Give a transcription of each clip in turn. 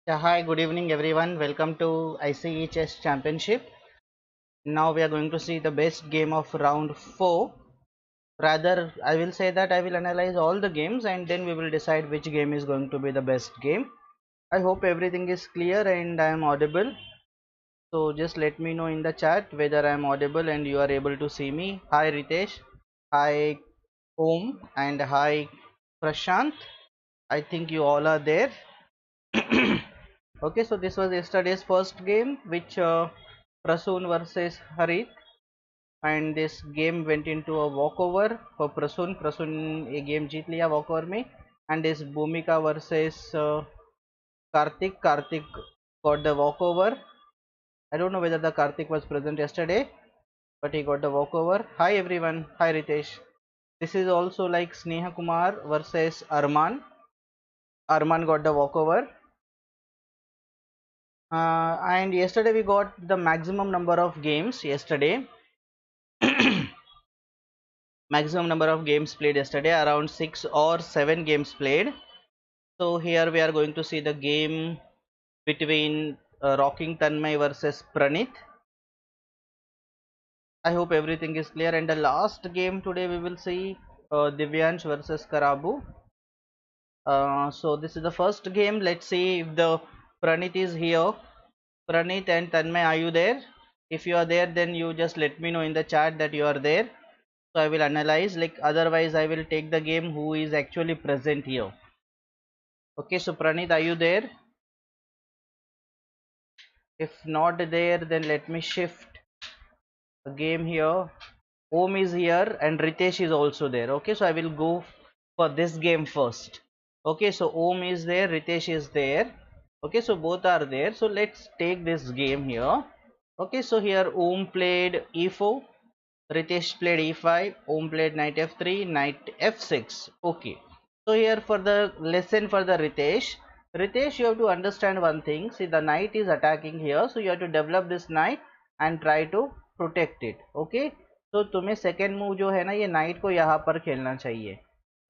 Yeah, hi, good evening everyone. Welcome to ICE Chess Championship. Now we are going to see the best game of round 4. Rather, I will say that I will analyze all the games and then we will decide which game is going to be the best game. I hope everything is clear and I am audible. So just let me know in the chat whether I am audible and you are able to see me. Hi Ritesh, hi Om, and hi Prashant. I think you all are there. Okay, so this was yesterday's first game, which Prasoon versus Harit, and this game went into a walkover for Prasoon. Prasoon ये game जीत लिया walkover में, and this Bhumika versus Karthik. Karthik got the walkover. I don't know whether the Karthik was present yesterday, but he got the walkover. Hi everyone. Hi Ritesh. This is also like Sneha Kumar versus Arman. Arman got the walkover. And yesterday we got the maximum number of games yesterday. Maximum number of games played yesterday, around 6 or 7 games played. So here we are going to see the game between Rocking Tanmay versus Pranit. I hope everything is clear. And the last game today we will see Divyansh versus Karabu. So this is the first game. Let's see if the Pranit is here. Pranit and Tanmay, are you there? If you are there, then you just let me know in the chat that you are there. So I will analyze, like, otherwise I will take the game who is actually present here. Okay, so Pranit, are you there? If not there, then let me shift the game here. Om is here and Ritesh is also there. Okay, so I will go for this game first. Okay, so Om is there, Ritesh is there. Okay, so both are there. So let's take this game here. Okay, so here Om played e4, Ritesh played e5, Om played knight f3, knight f6. Okay, so here for the lesson for the Ritesh, you have to understand one thing. See, the knight is attacking here, so you have to develop this knight and try to protect it. Okay, तो तुम्हें second move जो है ना, ये night को यहाँ पर खेलना चाहिए.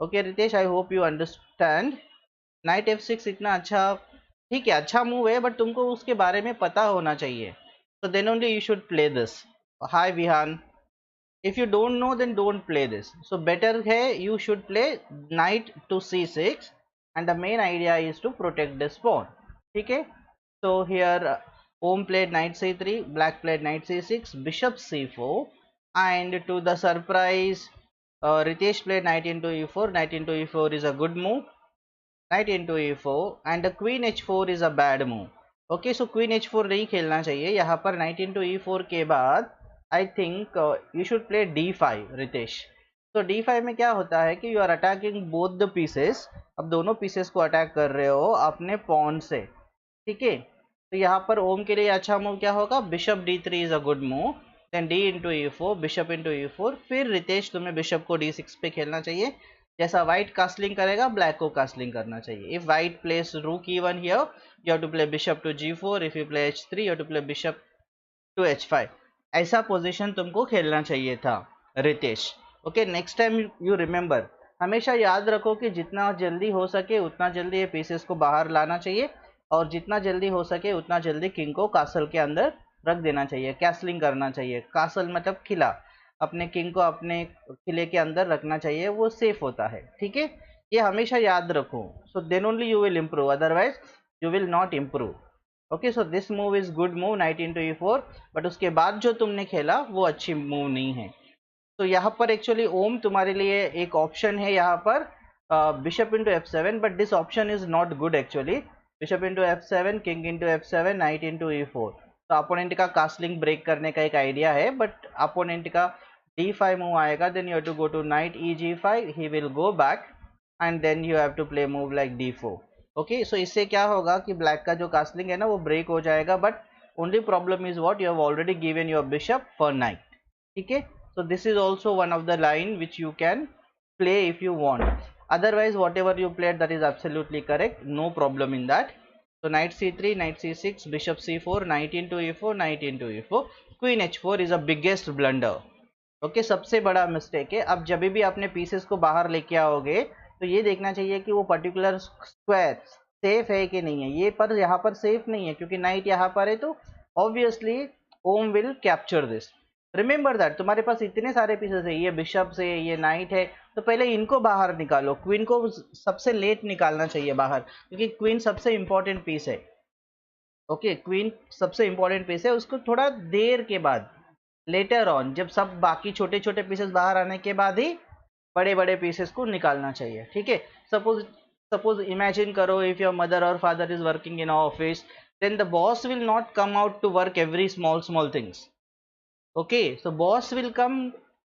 Okay Ritesh, I hope you understand. Knight f6 इतना अच्छा, ठीक है, अच्छा मूव है, बट तुमको उसके बारे में पता होना चाहिए. So then only you should play this. Hi Vihan. If you don't know, then don't play this. So better है, you should play knight to c6, and the main idea is to protect this pawn. ठीक है. So here Om played knight c3, black played knight c6, bishop c4, and to the surprise, Ritesh played knight into e4. Knight into e4 is a good move. Knight into e4 and the queen h4 is a bad move. Okay, so queen h4 नहीं खेलना चाहिए यहाँ पर. knight into e4 के बाद I think you should play d5 Ritesh. तो d5 में क्या होता है कि you are attacking both the pieces. अब दोनों pieces को अटैक कर रहे हो अपने pawn से. ठीक है, तो यहाँ पर ओम के लिए अच्छा मूव क्या होगा? Bishop d3 is a good move. Then d into e4, bishop into e4. फिर रितेश तुम्हें बिशप को d6 पे खेलना चाहिए. जैसा व्हाइट कास्टलिंग करेगा, ब्लैक को कास्टलिंग करना चाहिए. If white place rook e1 here, you have to play bishop to g4. If you play h3, you have to play bishop to h5. ऐसा पोजीशन तुमको खेलना चाहिए था Ritesh. Okay, next time you remember, हमेशा याद रखो कि जितना जल्दी हो सके उतना जल्दी ये पीसेस को बाहर लाना चाहिए, और जितना जल्दी हो सके उतना जल्दी किंग को कासल के अंदर रख देना चाहिए. कैसलिंग करना चाहिए. कासल मतलब किला. अपने किंग को अपने किले के अंदर रखना चाहिए, वो सेफ होता है. ठीक है, ये हमेशा याद रखो. So then only you will improve, otherwise you will not improve. Okay, so this move is good move, knight into e4. But उसके बाद जो तुमने खेला वो अच्छी मूव नहीं है. तो यहाँ पर एक्चुअली ओम तुम्हारे लिए एक ऑप्शन है यहाँ पर, bishop into f7, but this option is not good actually. Bishop into f7, king into f7, night into e4. तो अपोनेंट का कास्टलिंग ब्रेक करने का एक आइडिया है, बट अपोनेंट का d5 मूव आएगा, then you have to go to knight eg5, he will go back, and then you have to play move like d4. Okay, so इससे क्या होगा कि ब्लैक का जो कास्टलिंग है ना वो ब्रेक हो जाएगा, but only problem is what, you have already given your bishop for night. ठीक है, so this is also one of the line which you can play if you want. Otherwise whatever you played, that is absolutely correct, no problem in that. So knight c3, knight c6, bishop c4, knight into e4, knight into e4, queen h4 is a biggest blunder. Okay, सबसे बड़ा mistake है. अब जब भी अपने pieces को बाहर लेके आओगे तो ये देखना चाहिए कि वो पर्टिकुलर स्क्वायर सेफ है कि नहीं है ये, पर यहाँ पर सेफ नहीं है क्योंकि नाइट यहाँ पर है, तो obviously ohm will capture this. Remember that तुम्हारे पास इतने सारे पीसेस है, ये बिशप से, ये नाइट है, तो पहले इनको बाहर निकालो। क्वीन को सबसे लेट निकालना चाहिए बाहर, क्योंकि क्वीन सबसे इंपॉर्टेंट पीस है। ओके, क्वीन सबसे इंपॉर्टेंट पीस है, उसको थोड़ा देर के बाद, लेटर ऑन, जब सब बाकी छोटे छोटे पीसेस बाहर आने के बाद ही बड़े बड़े पीसेस को निकालना चाहिए। ठीक है, सपोज सपोज इमेजिन करो, इफ योर मदर और father is working in office, then the boss will not come out to work every small small things. Okay, so boss will come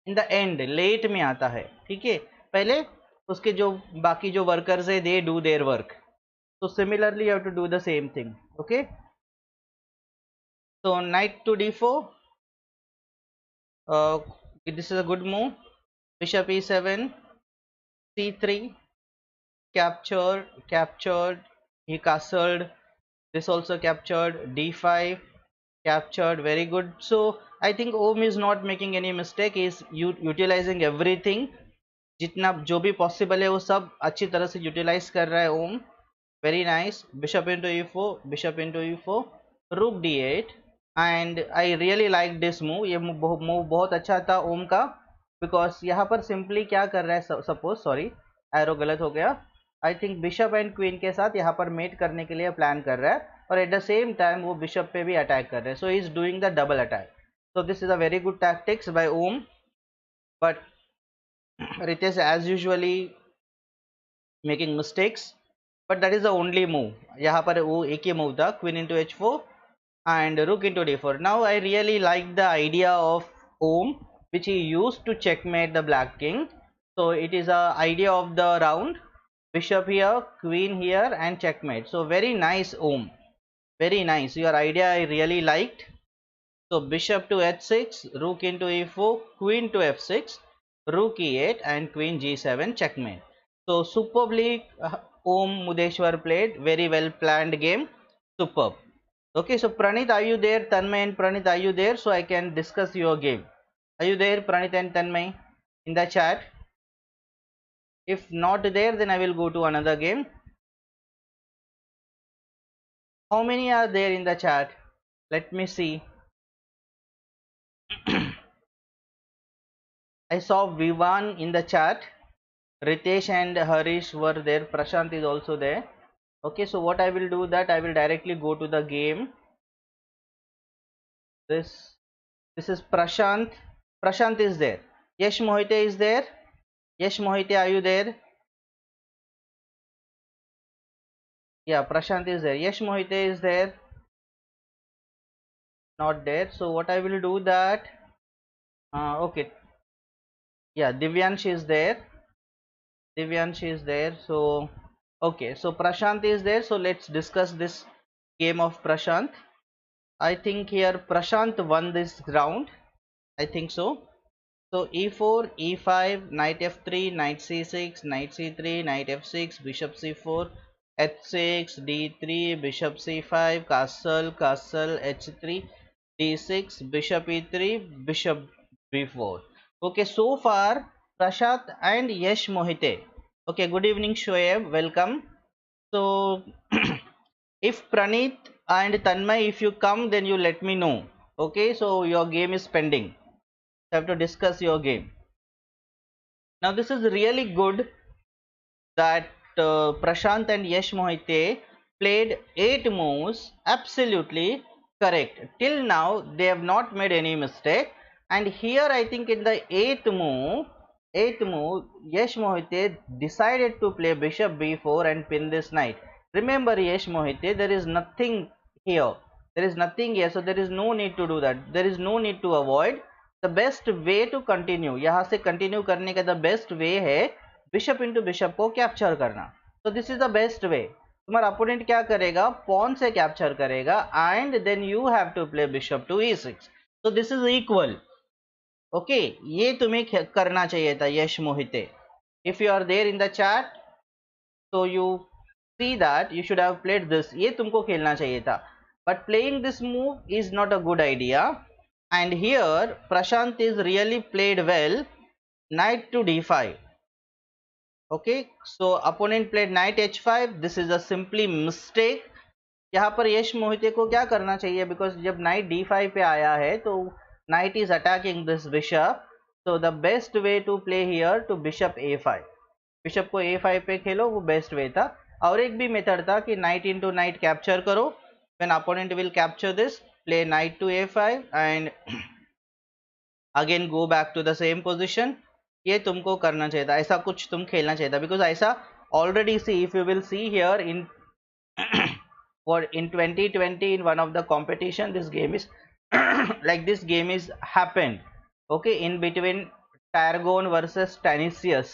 in the end, late में आता है। ठीक है, पहले उसके जो बाकी जो वर्कर्स है, they do their work. So similarly you have to do the same thing. Okay, so knight to d4, this is a good move. Bishop e7, c3, captured, he castled, this also captured, d5, captured, very good. So I think Om is not making any mistake, he is utilizing everything, जितना जो भी possible है वो सब अच्छी तरह से utilise कर रहा है Om. Very nice, bishop into e4, bishop into e4, rook d8, and I really like this move. ये मूव बहुत अच्छा था ओम का, बिकॉज यहाँ पर सिंपली क्या कर रहा है, सपोज, सॉरी एरो गलत हो गया, I think bishop and queen के साथ यहाँ पर मेट करने के लिए प्लान कर रहा है, और एट द सेम टाइम वो बिशप पे भी अटैक कर रहे हैं, so he is doing the double attack. So this is a very good tactics by Om, but Ritesh as usually making mistakes, but that is the only move। यहाँ पर वो एक ही मूव था, queen into h4 and rook into d4। now I really like the idea of Om which he used to checkmate the black king, so it is a idea of the round, bishop here, queen here, and checkmate। so very nice Om, very nice, your idea I really liked। so bishop to h6, rook into e4, queen to f6, rook e8, and queen g7, checkmate। so superbly Om Mudeshwar played, very well planned game, superb। Okay, so Pranit, are you there? Tanmay and Pranit, are you there? So I can discuss your game. Are you there, Pranit and Tanmay, in the chat? If not there, then I will go to another game. How many are there in the chat? Let me see. I saw Vivan in the chat. Ritesh and Harish were there. Prashant is also there. Okay, so what I will do that I will directly go to the game. This is Prashant. Prashant is there. Yesh Mohite is there. Yesh Mohite, are you there? Yeah, Prashant is there. Yesh Mohite is there. Not there. So what I will do that. Okay. Yeah, Divyansh is there. Divyansh is there. So okay. So Prashant is there. So let's discuss this game of Prashant. I think here Prashant won this round. I think so. So e4, e5, knight f3, knight c6, knight c3, knight f6, bishop c4, h6, d3, bishop c5, castle, castle, h3, d6, bishop e3, bishop b4. Okay, so far Prashant and Yash Mohite. Okay, good evening Shoaib, welcome. So if Pranit and Tanmay, if you come, then you let me know. Okay, so your game is pending. Have to discuss your game. Now this is really good that Prashant and Yash Mohite played 8 moves absolutely correct. Till now they have not made any mistake, and here I think in the 8th move Yash Mohite decided to play bishop b4 and pin this knight. Remember Yash Mohite, there is nothing here. There is nothing here, so there is no need to do that. There is no need to avoid. The best way to continue, यहाँ से continue करने का the best way है bishop into bishop को capture करना। तो this is the best way. तुम्हारा opponent क्या करेगा, पॉन से कैप्चर करेगा, and then you have to play bishop to e6। तो दिस इज इक्वल। ओके, ये तुम्हें करना चाहिए था Yash Mohite. If you are there in the chat, तो you see that you should have played this, ये तुमको खेलना चाहिए था, but playing this move is not a good idea. And here Prashant is really played well, knight to d5। Okay, so opponent played knight h5, this is a simply mistake. यहाँ पर यश मोहिते को क्या करना चाहिए, बिकॉज जब नाइट d5 पे आया है तो night is attacking this bishop, so the best way to play here to bishop a5, bishop को a5 पे खेलो, वो बेस्ट वे था। और एक भी मेथड था कि नाइट इनटू नाइट कैप्चर करो, when opponent will capture this, play knight to a5 and again go back to the same position. ये तुमको करना चाहिए था, ऐसा कुछ तुम खेलना चाहिए था, बिकॉज ऐसा already see, if you will see here in for in 2020 in one of the competition, this game is like this game is happened, okay, in between Targon versus Tanisius,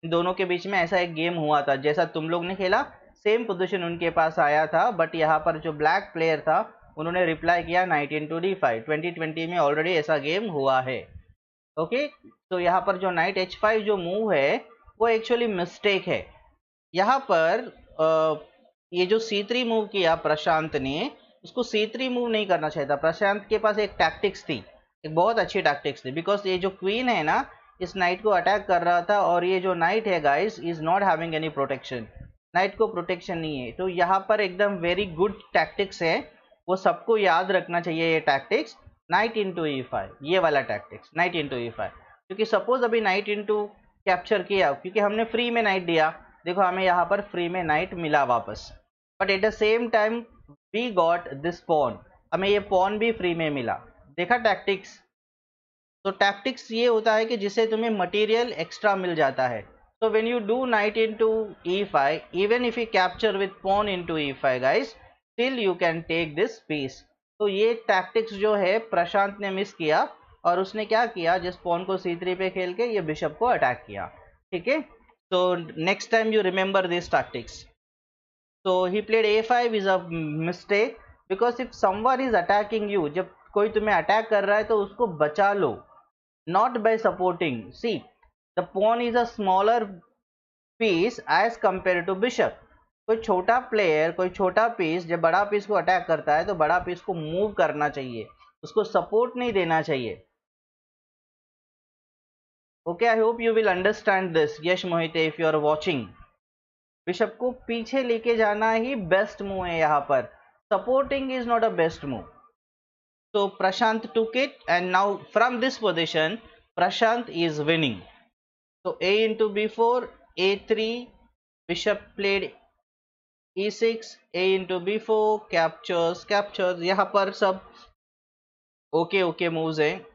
इन दोनों के बीच में ऐसा एक गेम हुआ था, जैसा तुम लोग ने खेला सेम पोजीशन उनके पास आया था, बट यहाँ पर जो ब्लैक प्लेयर था उन्होंने रिप्लाई किया नाइट इनटू d5। 2020 में ऑलरेडी ऐसा गेम हुआ है। ओके, तो यहाँ पर जो नाइट h5 जो मूव है वो एक्चुअली मिस्टेक है। यहाँ पर ये जो c3 मूव किया प्रशांत ने, उसको c3 मूव नहीं करना चाहिए था। प्रशांत के पास एक टैक्टिक्स थी, एक बहुत अच्छी टैक्टिक्स थी, बिकॉज ये जो क्वीन है ना इस नाइट को अटैक कर रहा था, और ये जो नाइट है guys is not having any protection, night को प्रोटेक्शन नहीं है। तो यहाँ पर एकदम वेरी गुड टैक्टिक्स है, वो सबको याद रखना चाहिए ये टैक्टिक्स, नाइट इंटू e5, ये वाला टैक्टिक्स नाइट इंटू e5। क्योंकि सपोज अभी नाइट इंटू कैप्चर किया, क्योंकि हमने फ्री में नाइट दिया, देखो हमें यहाँ पर फ्री में नाइट मिला वापस, but at the same time we got this pawn, हमें ये पॉन भी फ्री में मिला। देखा टैक्टिक्स? तो टैक्टिक्स ये होता है कि जिससे तुम्हें मटेरियल एक्स्ट्रा मिल जाता है। so when you do knight into e5, even if you capture with pawn into e5 guys, still you can take this piece। तो ये टैक्टिक्स जो है प्रशांत ने मिस किया, और उसने क्या किया, जिस पॉन को c3 पे खेल के ये बिशप को अटैक किया। ठीक है, तो next time you remember this tactics. so he played a5 is a mistake, because if someone is attacking you, जब कोई तुम्हें अटैक कर रहा है तो उसको बचा लो, not by supporting। see, the pawn is a smaller piece as compared to bishop। कोई छोटा प्लेयर, कोई छोटा पीस जब बड़ा पीस को अटैक करता है तो बड़ा पीस को मूव करना चाहिए, उसको सपोर्ट नहीं देना चाहिए। Okay, I hope you will understand this Yash Mohite, if you are watching. Bishop को पीछे लेके जाना ही बेस्ट मूव है, यहाँ पर supporting is not a best move. So Prashant took it, and now from this position Prashant is winning। so a into b4, a3, bishop played e6, a into b4, captures, यहाँ पर सब okay okay moves हैं।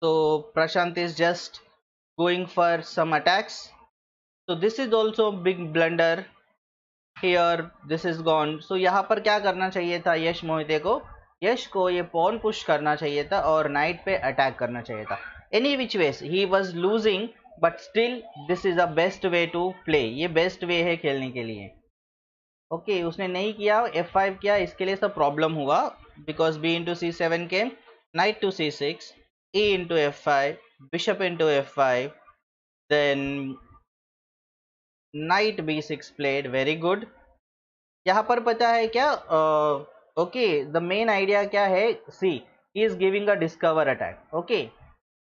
so Prashant is just going for some attacks, so this is also big blunder here, this is gone। so यहाँ पर क्या करना चाहिए था यश मोहिते को, यश को ये पॉन पुश करना चाहिए था और नाइट पे अटैक करना चाहिए था। Any which ways he was losing, but still this is a best way to play, ये बेस्ट वे है खेलने के लिए। ओके, उसने नहीं किया, f5 किया, इसके लिए सब प्रॉब्लम हुआ, because b into c7 came, knight to c6, e into f5, bishop into f5, then knight b6 played, very good. यहाँ पर पता है क्या, ओके, द मेन आइडिया क्या है, see he is giving a discover attack. Okay,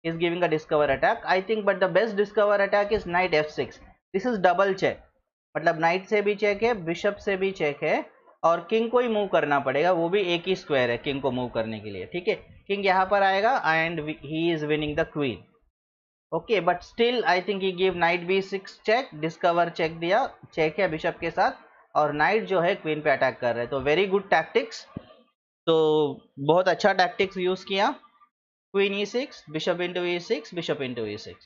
is giving a discover attack, I think, but the best discover attack is knight f6। this is double check, मतलब night से भी check है, bishop से भी check है, और king को ही move करना पड़ेगा, वो भी एक ही स्क्वायर है किंग को मूव करने के लिए। ठीक है, किंग यहाँ पर आएगा and he is winning the queen. Okay, but still I think he give knight b6 check, discover check दिया, चेक है बिशप के साथ, और नाइट जो है क्वीन पे अटैक कर रहे हैं। तो वेरी गुड टैक्टिक्स, तो बहुत अच्छा टैक्टिक्स यूज किया। Queen e6, bishop into e6, bishop into e6,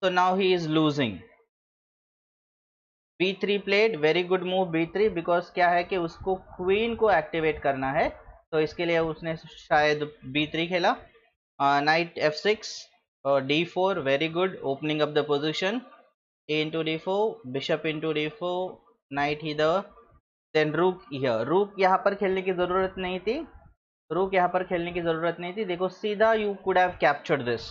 so now he is losing। b3 played, very good move b3, because क्या है कि उसको क्वीन को एक्टिवेट करना है, तो इसके लिए उसने शायद b3 खेला। नाइट f6 और d4, very good, opening up the position, a into d4, bishop into d4, knight hither, then rook here। rook यहाँ पर खेलने की जरूरत नहीं थी, रूक यहाँ पर खेलने की जरूरत नहीं थी, देखो सीधा you could have captured this.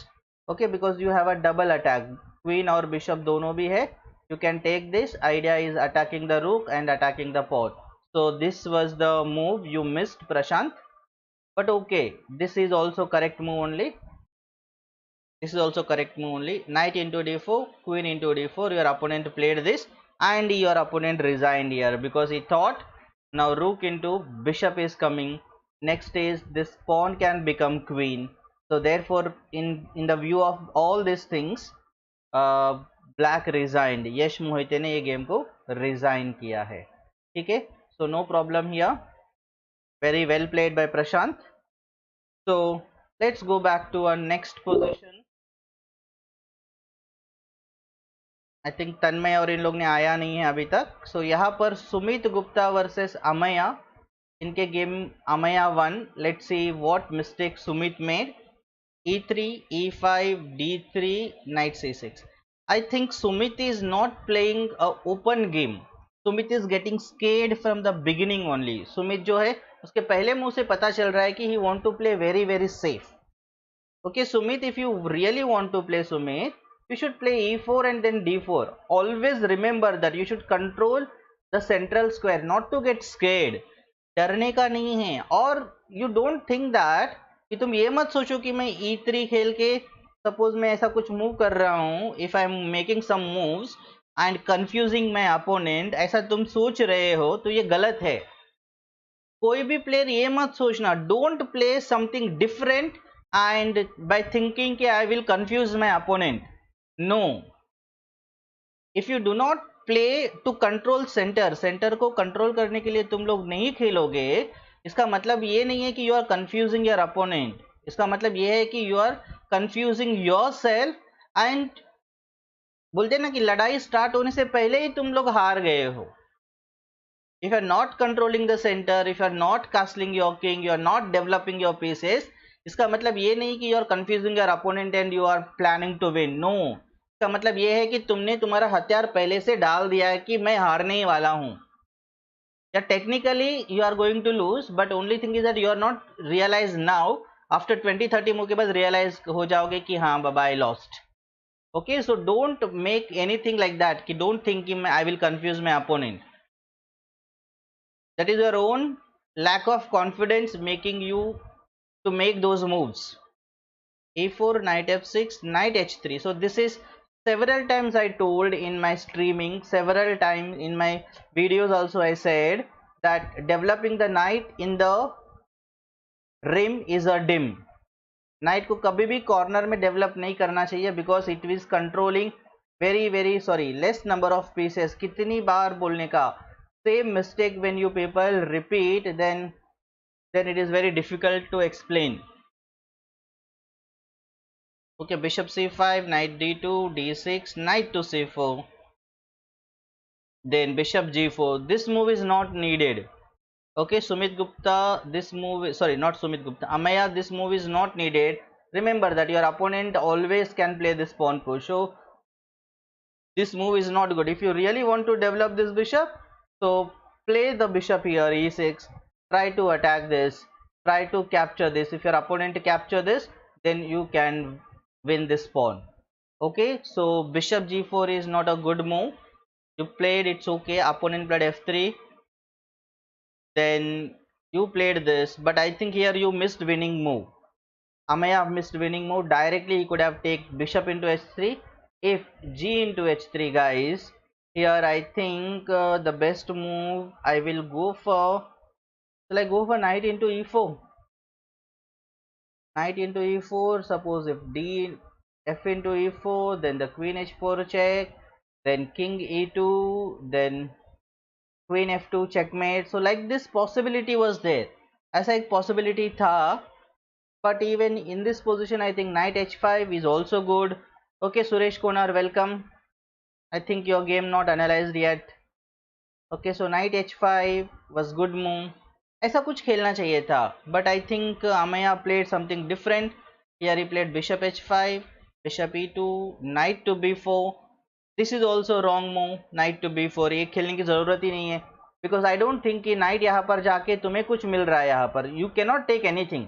Okay, because you have a double attack, queen और बिशप दोनों भी है, you can take this, idea is attacking the rook and attacking the pawn. So this was the move you missed Prashant, but okay, this is also correct move only. This is also correct move only. Knight into d4, queen into d4. Your opponent played this, and your opponent resigned here because he thought now rook into bishop is coming. Next is this pawn can become queen. So therefore, in the view of all these things, black resigned, Yash Mohite ने ये game को resign किया है. ठीक है, so no problem here. Very well played by Prashant. So let's go back to our next position. I think Tanmay और इन लोग ने आया नहीं है अभी तक. सो यहाँ पर सुमित गुप्ता वर्सेस अमया. इनके game Amaya one. Let's see what mistake Sumit made. e3, e5, d3, knight c6. I think Sumit is not playing a open game. Sumit is getting scared from the beginning only. Sumit जो है उसके पहले मुंह से पता चल रहा है कि he want to play very very safe. Okay Sumit, if you really want to play Sumit, you should play e4 and then d4. Always remember that you should control the central square, not to get scared. डरने का नहीं है. और you don't think that कि तुम ये मत सोचो कि मैं e3 खेल के सपोज मैं ऐसा कुछ मूव कर रहा हूँ, if I am making some moves and confusing my opponent, ऐसा तुम सोच रहे हो तो ये गलत है. कोई भी प्लेयर ये मत सोचना. Don't play something different and by thinking कि I will confuse my opponent. No, if you do not play to control center, center को कंट्रोल करने के लिए तुम लोग नहीं खेलोगे, इसका मतलब ये नहीं है कि you are confusing your opponent. इसका मतलब ये है कि you are confusing yourself and बोलते ना कि लड़ाई स्टार्ट होने से पहले ही तुम लोग हार गए हो. If you are not controlling the centre, if you are not castling your king, you are not developing your pieces, इसका मतलब ये नहीं कि you are confusing your opponent and you are planning to win. No, इसका मतलब ये है कि तुमने तुम्हारा हथियार पहले से डाल दिया है कि मैं हारने ही वाला हूं. या technically you are going to lose, but only thing is that you are not realize now. After 20-30 move के बाद रियलाइज हो जाओगे कि हाँ बाबा I lost. Okay, so don't make anything like that कि डोंट थिंक कि I will confuse my opponent. That is your own lack of confidence making you to make those moves. e4, knight f6, knight h3. So this is several times I told in my streaming, several times in my videos also I said that developing the knight in the rim is a dim. Knight को कभी भी corner में develop नहीं करना चाहिए because it is controlling very very less number of pieces. कितनी बार बोलने का, same mistake when you people repeat then it is very difficult to explain. Okay, bishop c5, knight d2, d6, knight to c4, then bishop g4. This move is not needed. Okay, Sumit Gupta, this move, sorry, not Sumit Gupta, Amaya, this move is not needed. Remember that your opponent always can play this pawn push, so this move is not good. If you really want to develop this bishop, so play the bishop here, e6, try to attack this, try to capture this. If your opponent capture this, then you can win this pawn. Okay, so bishop g4 is not a good move. You played, it's okay. Opponent played f3, then you played this, but I think here you missed winning move. Amaya missed winning move. Directly he could have taken bishop into h3. If g into h3, guys, here I think the best move I will go for, shall I go for knight into e4? Knight into e4, suppose if d f into e4, then the queen h4 check, then king e2, then queen f2 checkmate. So like this possibility was there, ऐसा एक possibility था. But even in this position I think knight h5 is also good. Okay, Suresh Konar, welcome. I think your game not analyzed yet. Okay, so knight h5 was good move. ऐसा कुछ खेलना चाहिए था, but I think Amaya played something different. Here he played bishop h5, bishop e2, knight to b4. This is also wrong move, knight to b4. ये खेलने की जरूरत ही नहीं है, because I don't think कि knight यहाँ पर जाके तुम्हें कुछ मिल रहा है. यहाँ पर you cannot take anything.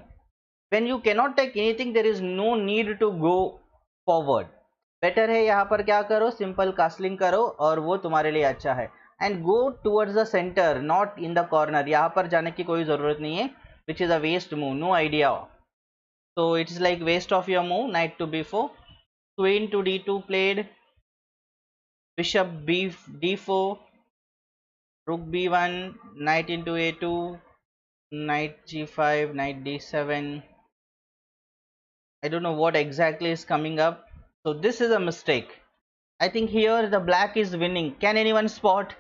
When you cannot take anything, there is no need to go forward. Better है यहाँ पर क्या करो, सिंपल कास्लिंग करो और वो तुम्हारे लिए अच्छा है. And go towards the centre, not in the corner. यहाँ पर जाने की कोई जरूरत नहीं है, which is a waste move, no idea. So it's like waste of your move. Knight to b4, queen to d2 played, bishop d4, rook b1, knight into a2, knight g5, knight d7. I don't know what exactly is coming up. So this is a mistake. I think here the black is winning. Can anyone spot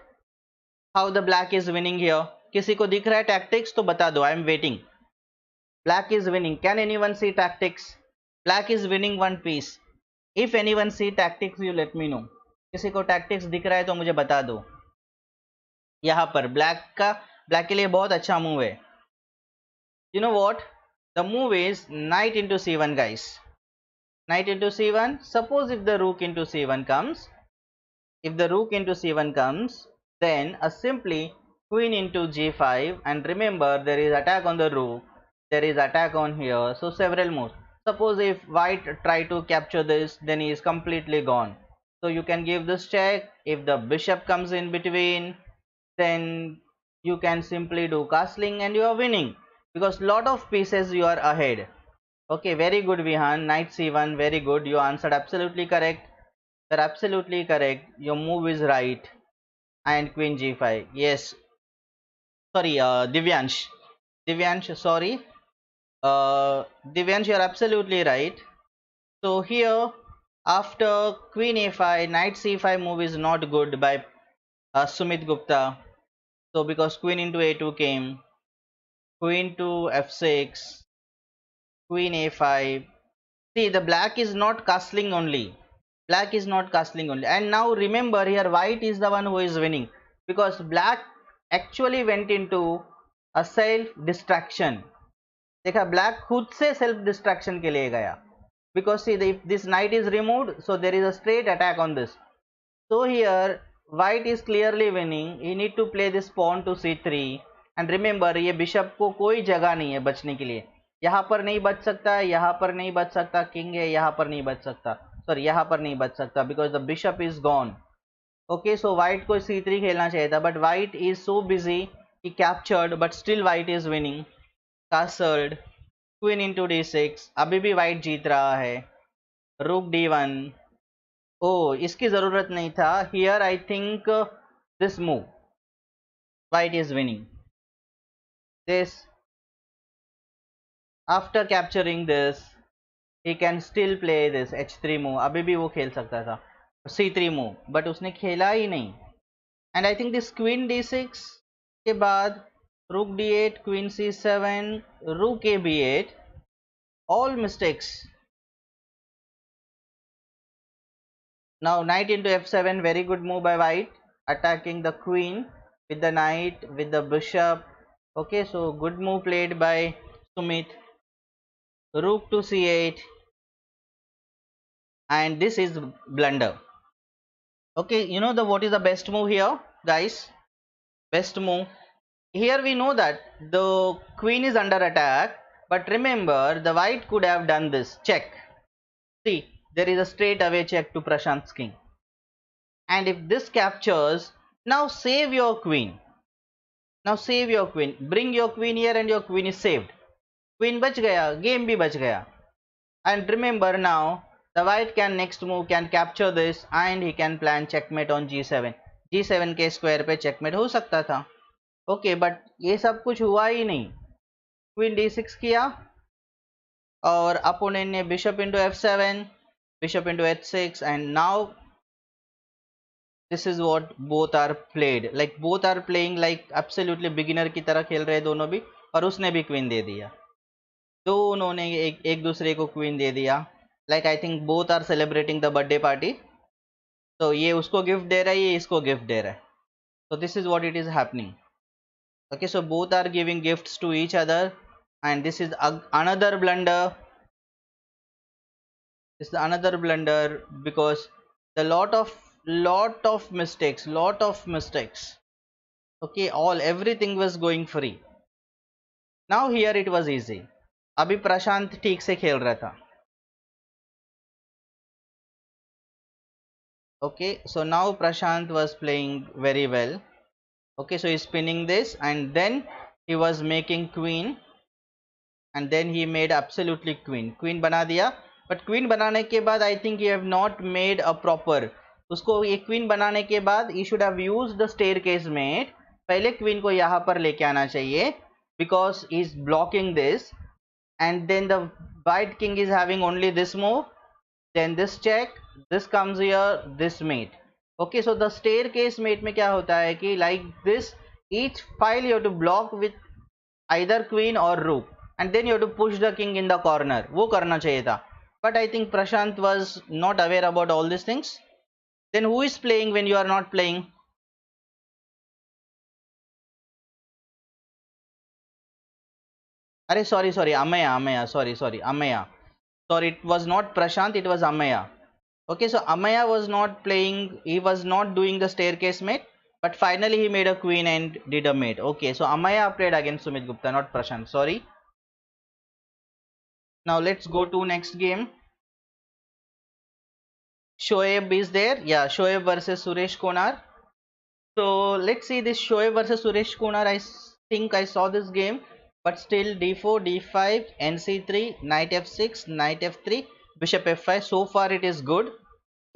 how the black is winning here? किसी को दिख रहा है tactics तो बता दो. I am waiting. Black is winning. Can anyone see tactics? Black is winning one piece. If anyone see tactics, you let me know. किसी को tactics दिख रहा है तो मुझे बता दो. यहाँ पर black के लिए बहुत अच्छा move है. You know what? The move is knight into c1, guys. Knight into c1. Suppose if the rook into c1 comes, then simply queen into g5, and remember there is attack on the rook, there is attack on here, so several moves. Suppose if white try to capture this, then he is completely gone. So you can give this check. If the bishop comes in between, then you can simply do castling and you are winning, because lot of pieces you are ahead. Okay, very good Vihan. Knight c1, very good. You answered absolutely correct. You're absolutely correct. Your move is right. And queen g5. Yes. Sorry, Divyansh, sorry. Divyansh, you're absolutely right. So here, after queen a5, knight c5 move is not good by Sumit Gupta. So because queen into a2 came, queen to f6, queen a5. See, the black is not castling only. Black is not castling only. And now remember here, white is the one who is winning, because black actually went into a self distraction. देखा, black खुद से self distraction के लिए गया, because see, if this knight is removed, so there is a straight attack on this. So here white is clearly winning. He need to play this pawn to c3, and remember ये bishop को कोई जगह नहीं है बचने के लिए. यहाँ पर नहीं बच सकता, यहाँ पर नहीं बच सकता, king है, यहाँ पर नहीं बच सकता, sorry यहाँ पर नहीं बच सकता, because the bishop is gone. Okay, so white को c3 खेलना चाहिए था, but white is so busy, he captured, but still white is winning. Castled, queen into d6, अभी भी white जीत रहा है. rook d1. Oh, इसकी जरूरत नहीं था. Here I think this move, white is winning. This, after capturing this, he can still play this h3 move. अभी भी वो खेल सकता था c3 move, but उसने खेला ही नहीं. And I think this queen d6 के बाद rook d8, queen c7, rook a b8, all mistakes. Now knight into f7, very good move by white, attacking the queen with the knight, with the bishop. Okay, so good move played by Sumit. Rook to c8, and this is blunder. Okay, you know what is the best move here, guys? Best move. Here we know that the queen is under attack, but remember the white could have done this check. See, there is a straight away check to Prashant's king. And if this captures, now save your queen. Now save your queen. Bring your queen here and your queen is saved. Queen बच गया, game भी बच गया. And remember now, the white can next move can capture this and he can plan checkmate on g7. g7 के square पे checkmate हो सकता था. Okay, but ये सब कुछ हुआ ही नहीं. Queen d6 किया और opponent ने bishop into f7, bishop into h6, and now this is what both are played. Like both are playing like absolutely beginner की तरह खेल रहे दोनों भी, और उसने भी queen दे दिया. दोनों ने एक दूसरे को queen दे दिया. Like I think both are celebrating the birthday party. So ये उसको gift दे रहा है, ये इसको gift दे रहा है. So this is what it is happening. Okay, so both are giving gifts to each other, and this is another blunder. This is another blunder because the lot of mistakes. Okay, everything was going free. Now here it was easy. अभी प्रशांत ठीक से खेल रहा था. Okay, so now Prashant was playing very well. Okay, so he's spinning this and then he was making queen. and then he made absolutely queen बना दिया. But queen बनाने के बाद I think he have not made a proper, उसको ये queen बनाने के बाद he should have used the staircase mate. पहले queen को यहाँ पर लेके आना चाहिए because he is blocking this, and then the white king is having only this move, then this check, this comes here, this mate. Okay, so the staircase mate में क्या होता है कि like this, each file you have to block with either queen or rook, and then you have to push the king in the corner. वो करना चाहिए था. But I think Prashant was not aware about all these things. Then who is playing when you are not playing? अरे sorry Amaya, sorry Amaya. Sorry, it was not Prashant, it was Amaya. Okay, so Amaya was not playing, he was not doing the staircase mate, but finally he made a queen and did a mate. Okay, so Amaya played against Sumit Gupta, not Prashant. Sorry. Now let's go to next game. Shoaib is there. Yeah, Shoaib versus Suresh Konar. So let's see this Shoaib versus Suresh Konar. I think I saw this game, but still d4, d5, nc3, knight f6, knight f3, bishop f5. So far it is good.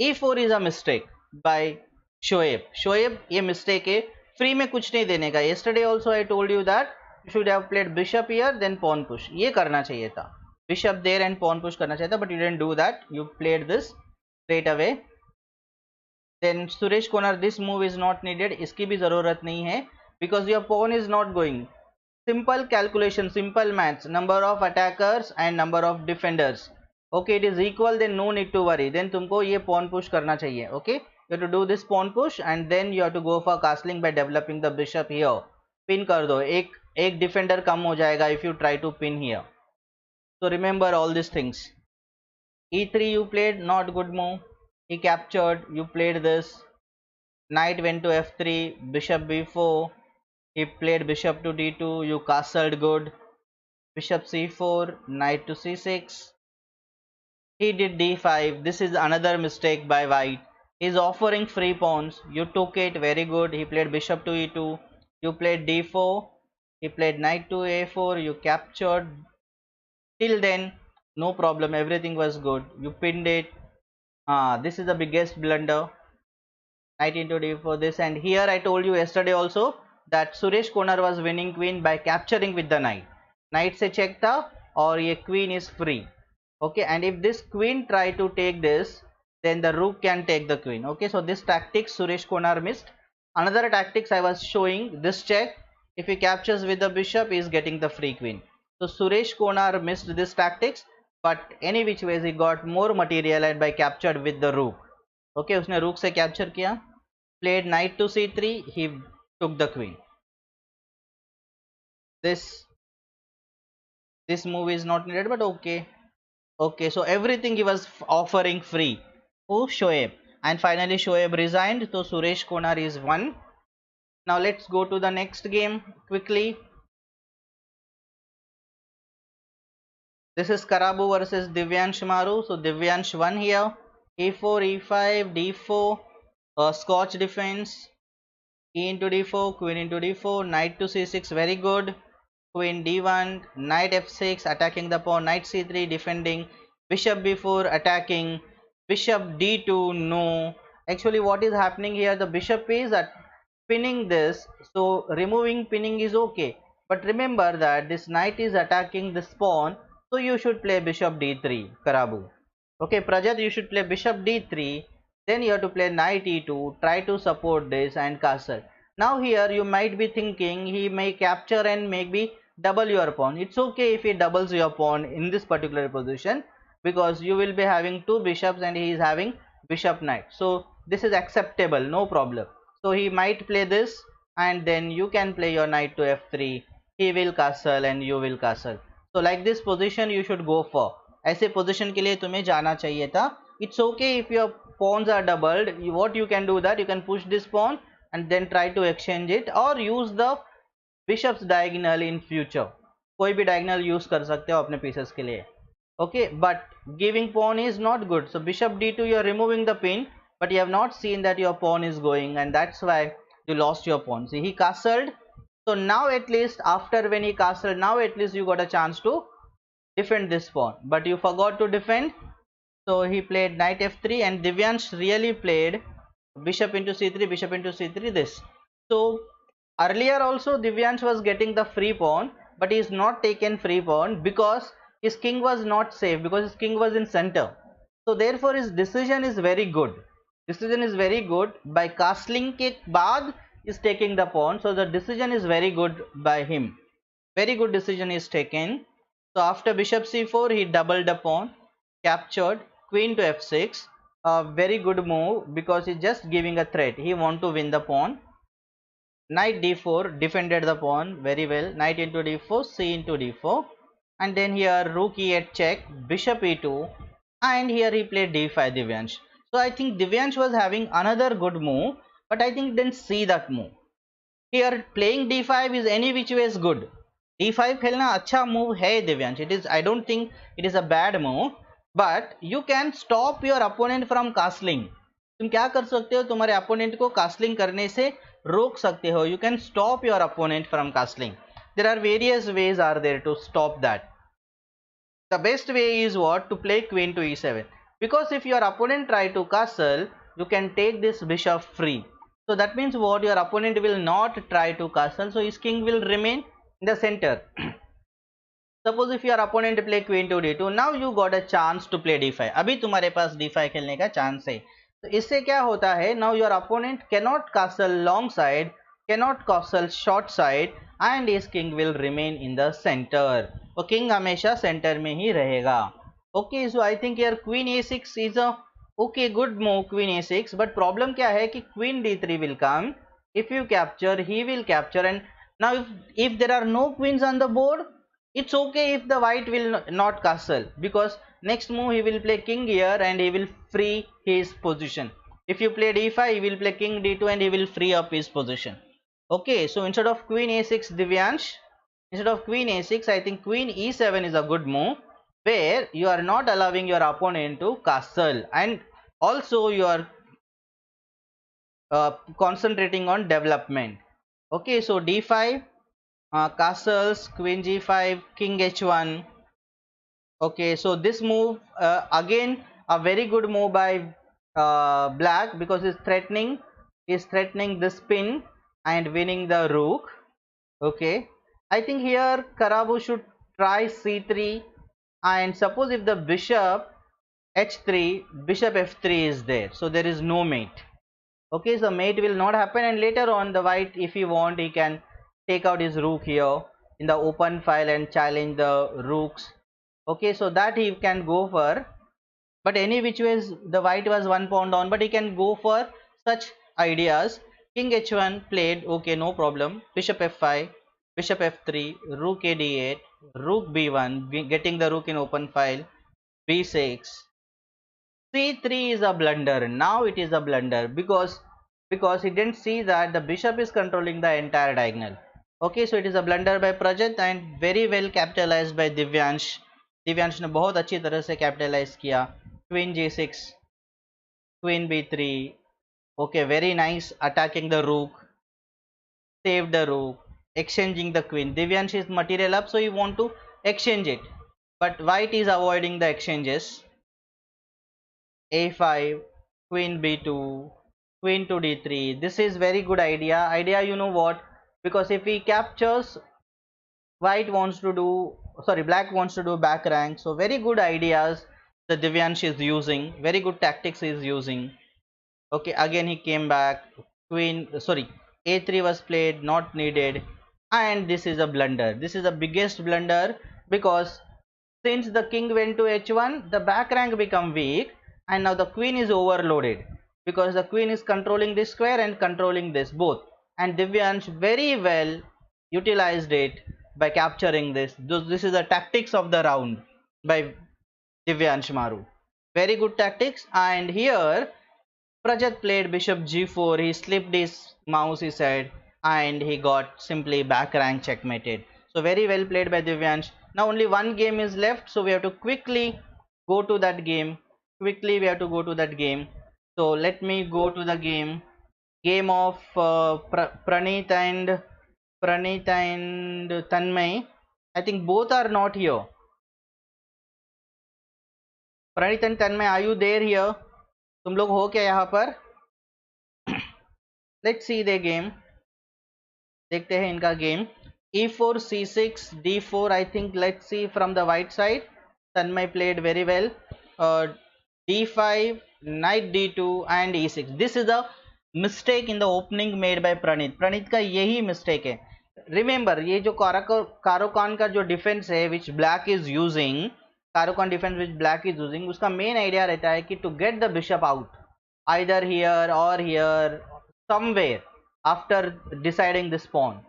e4 is a mistake by Shoaib. Shoaib, ये mistake है. Free में कुछ नहीं देने का. Yesterday also I told you that you should have played bishop here, then pawn push. ये करना चाहिए था. Bishop there and pawn push करना चाहिए था, but you didn't do that. You played this straight away. Then Suresh Konar, this move is not needed. इसकी भी जरूरत नहीं है because your pawn is not going. Simple calculation, simple maths. Number of attackers and number of defenders. Okay, it is equal, then no need to worry. Then तुमको ये pawn push करना चाहिए. Okay, you have to do this pawn push and then you have to go for castling by developing the bishop here. Pin कर दो. एक defender कम हो जाएगा if you try to pin here. So remember all these things. e3 you played, not good move. He captured, you played this. Knight went to f3, bishop b4. He played bishop to d2, you castled good. Bishop c4, knight to c6. He did d5. This is another mistake by white. He is offering free pawns. You took it, very good. He played bishop to e2. You played d4. He played knight to a4. You captured. Till then, no problem. Everything was good. You pinned it. This is the biggest blunder. Knight into d4, this, and here I told you yesterday also that Suresh Konar was winning queen by capturing with the knight. Knight से check था और ये queen is free. Okay, and if this queen try to take this, then the rook can take the queen. Okay, so this tactics Suresh Konar missed. Another tactics I was showing, this check, if he captures with the bishop, he is getting the free queen. So Suresh Konar missed this tactics, but any which ways he got more material and by captured with the rook. Okay, उसने rook से capture किया. Played knight to c3, he took the queen. This move is not needed, but okay. Okay, so everything he was offering free. Oh, Shoaib. And finally Shoaib resigned, so Suresh Konar is won. Now let's go to the next game quickly. This is Karabu versus Divyansh Maru. So Divyansh won here. e4, e5, d4, Scotch defense, e into d4, queen into d4, knight to c6, very good. Queen d1, knight f6, attacking the pawn, knight c3, defending, bishop b4, attacking, bishop d2, no. Actually what is happening here, the bishop is at pinning this, so removing pinning is okay. But remember that this knight is attacking this pawn, so you should play bishop d3, Karabu. Okay, Prajat, you should play bishop d3, then you have to play knight e2, try to support this and castle. Now here you might be thinking he may capture and maybe double your pawn. It's okay if he doubles your pawn in this particular position because you will be having two bishops and he is having bishop knight. So this is acceptable, no problem. So he might play this and then you can play your knight to f3. He will castle and you will castle. So like this position you should go for. ऐसे position के लिए तुम्हें जाना चाहिए था. It's okay if your pawns are doubled. What you can do that you can push this pawn and then try to exchange it or use the bishop's diagonal in future. कोई भी diagonal use कर सकते हो अपने pieces के लिए. Okay, but giving pawn is not good. So bishop d2 you are removing the pin, but you have not seen that your pawn is going, and that's why you lost your pawn. See, he castled. So now at least after when he castled, now at least you got a chance to defend this pawn, but you forgot to defend. So he played knight f3, and Divyansh really played bishop into c3, bishop into c3, this. So earlier also Divyansh was getting the free pawn, but he is not taken free pawn because his king was not safe, because his king was in center. So therefore his decision is very good. Decision is very good. By castling ke baad is taking the pawn. So the decision is very good by him. Very good decision is taken. So after bishop c4, he doubled the pawn, captured, queen to f6. A very good move because he's just giving a threat. He want to win the pawn. Knight d4, defended the pawn very well. Knight into d4, c into d4, and then here rook e8 check, bishop e2, and here he played d5, Divyansh. So I think Divyansh was having another good move, but I think didn't see that move. Here playing d5 is any which way is good. d5 खेलना अच्छा move है Divyansh. It is, I don't think it is a bad move, but you can stop your opponent from castling. तुम क्या कर सकते हो, तुम्हारे opponent को कास्टलिंग करने से रोक सकते हो. You can stop your opponent from castling. There are various ways are there to stop that. The best way is what? To play queen to e7, because if your opponent try to castle, you can take this bishop free. So that means what? Your opponent will not try to castle, so his king will remain in the center. Suppose if your opponent play queen to d2, now you got a chance to play d5. अभी तुम्हारे पास d5 खेलने का chance है. तो इससे क्या होता है? Now your opponent cannot castle long side, cannot castle short side, and his king will remain in the center. तो king हमेशा center में ही रहेगा. Okay, so I think here queen a6 is a okay good move, queen a6. But problem क्या है कि queen d3 will come. If you capture, he will capture, and now if there are no queens on the board, it's okay if the white will not castle, because next move he will play king here and he will free his position. If you play d5, he will play king d2 and he will free up his position. Okay, so instead of queen a6, Divyansh, instead of queen a6, I think queen e7 is a good move, where you are not allowing your opponent to castle, and also you are concentrating on development. Okay, so d5, castles, queen g5, king h1. Okay, so this move again a very good move by black, because is threatening this pin and winning the rook. Okay, I think here Karabu should try c3, and suppose if the bishop h3, bishop f3 is there, so there is no mate. Okay, so mate will not happen, and later on the white, if he want, he can take out his rook here in the open file and challenge the rooks. Okay, so that he can go for, but any which ways the white was 1 pawn down, but he can go for such ideas. King h1 played, okay, no problem. Bishop f5, bishop f3, rook a d8, rook b1, getting the rook in open file, b6. c3 is a blunder. Now it is a blunder because he didn't see that the bishop is controlling the entire diagonal. Okay, so it is a blunder by Prajit and very well capitalized by Divyansh. Divyansh ने बहुत अच्छी तरह से capitalise किया. Queen g6, queen b3. Okay, very nice, attacking the rook, save the rook, exchanging the queen. Divyansh is material up, so you want to exchange it, but white is avoiding the exchanges. a5, queen b2, queen to d3. This is very good idea, you know what, because if he captures, white wants to do, sorry, black wants to do back rank. So very good ideas the Divyansh is using, very good tactics he is using. Okay, again he came back, queen, sorry, a3 was played, not needed, and this is a blunder. This is the biggest blunder, because since the king went to h1, the back rank become weak, and now the queen is overloaded, because the queen is controlling this square and controlling this both, and Divyansh very well utilized it by capturing this. This is the tactics of the round by Divyansh Maru. Very good tactics. And here Prajat played bishop g4. He slipped his mouse, he said, and he got simply back rank checkmated. So very well played by Divyansh. Now only one game is left, so we have to quickly go to that game. Quickly we have to go to that game. So let me go to the game of Pranit and Tanmay. I think both are not here. Praneet and Tanmay, are you there here? तुम लोग हो क्या यहाँ पर? Let's see the game, देखते हैं इनका game. E4 C6 D4. I think let's see from the white side. Tanmay played very well. D5, Knight D2 and E6. This is a mistake in the opening made by Pranit. Pranit का यही mistake है. Remember, ये जो कारोकान का जो defense है which black is using, कारोकान defense which black is using, उसका main idea रहता है कि to get the bishop out, either here or here, somewhere after deciding this pawn.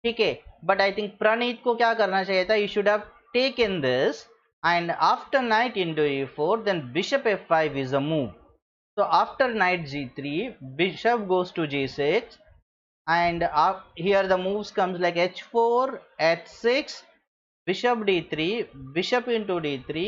ठीक है, बट आई थिंक प्रणीत को क्या करना चाहिए था, you should have taken this and after knight into e4 then bishop f5 is a move. So after knight g3, bishop goes to g6 and here the moves comes like h4, h6, bishop d3, bishop into d3,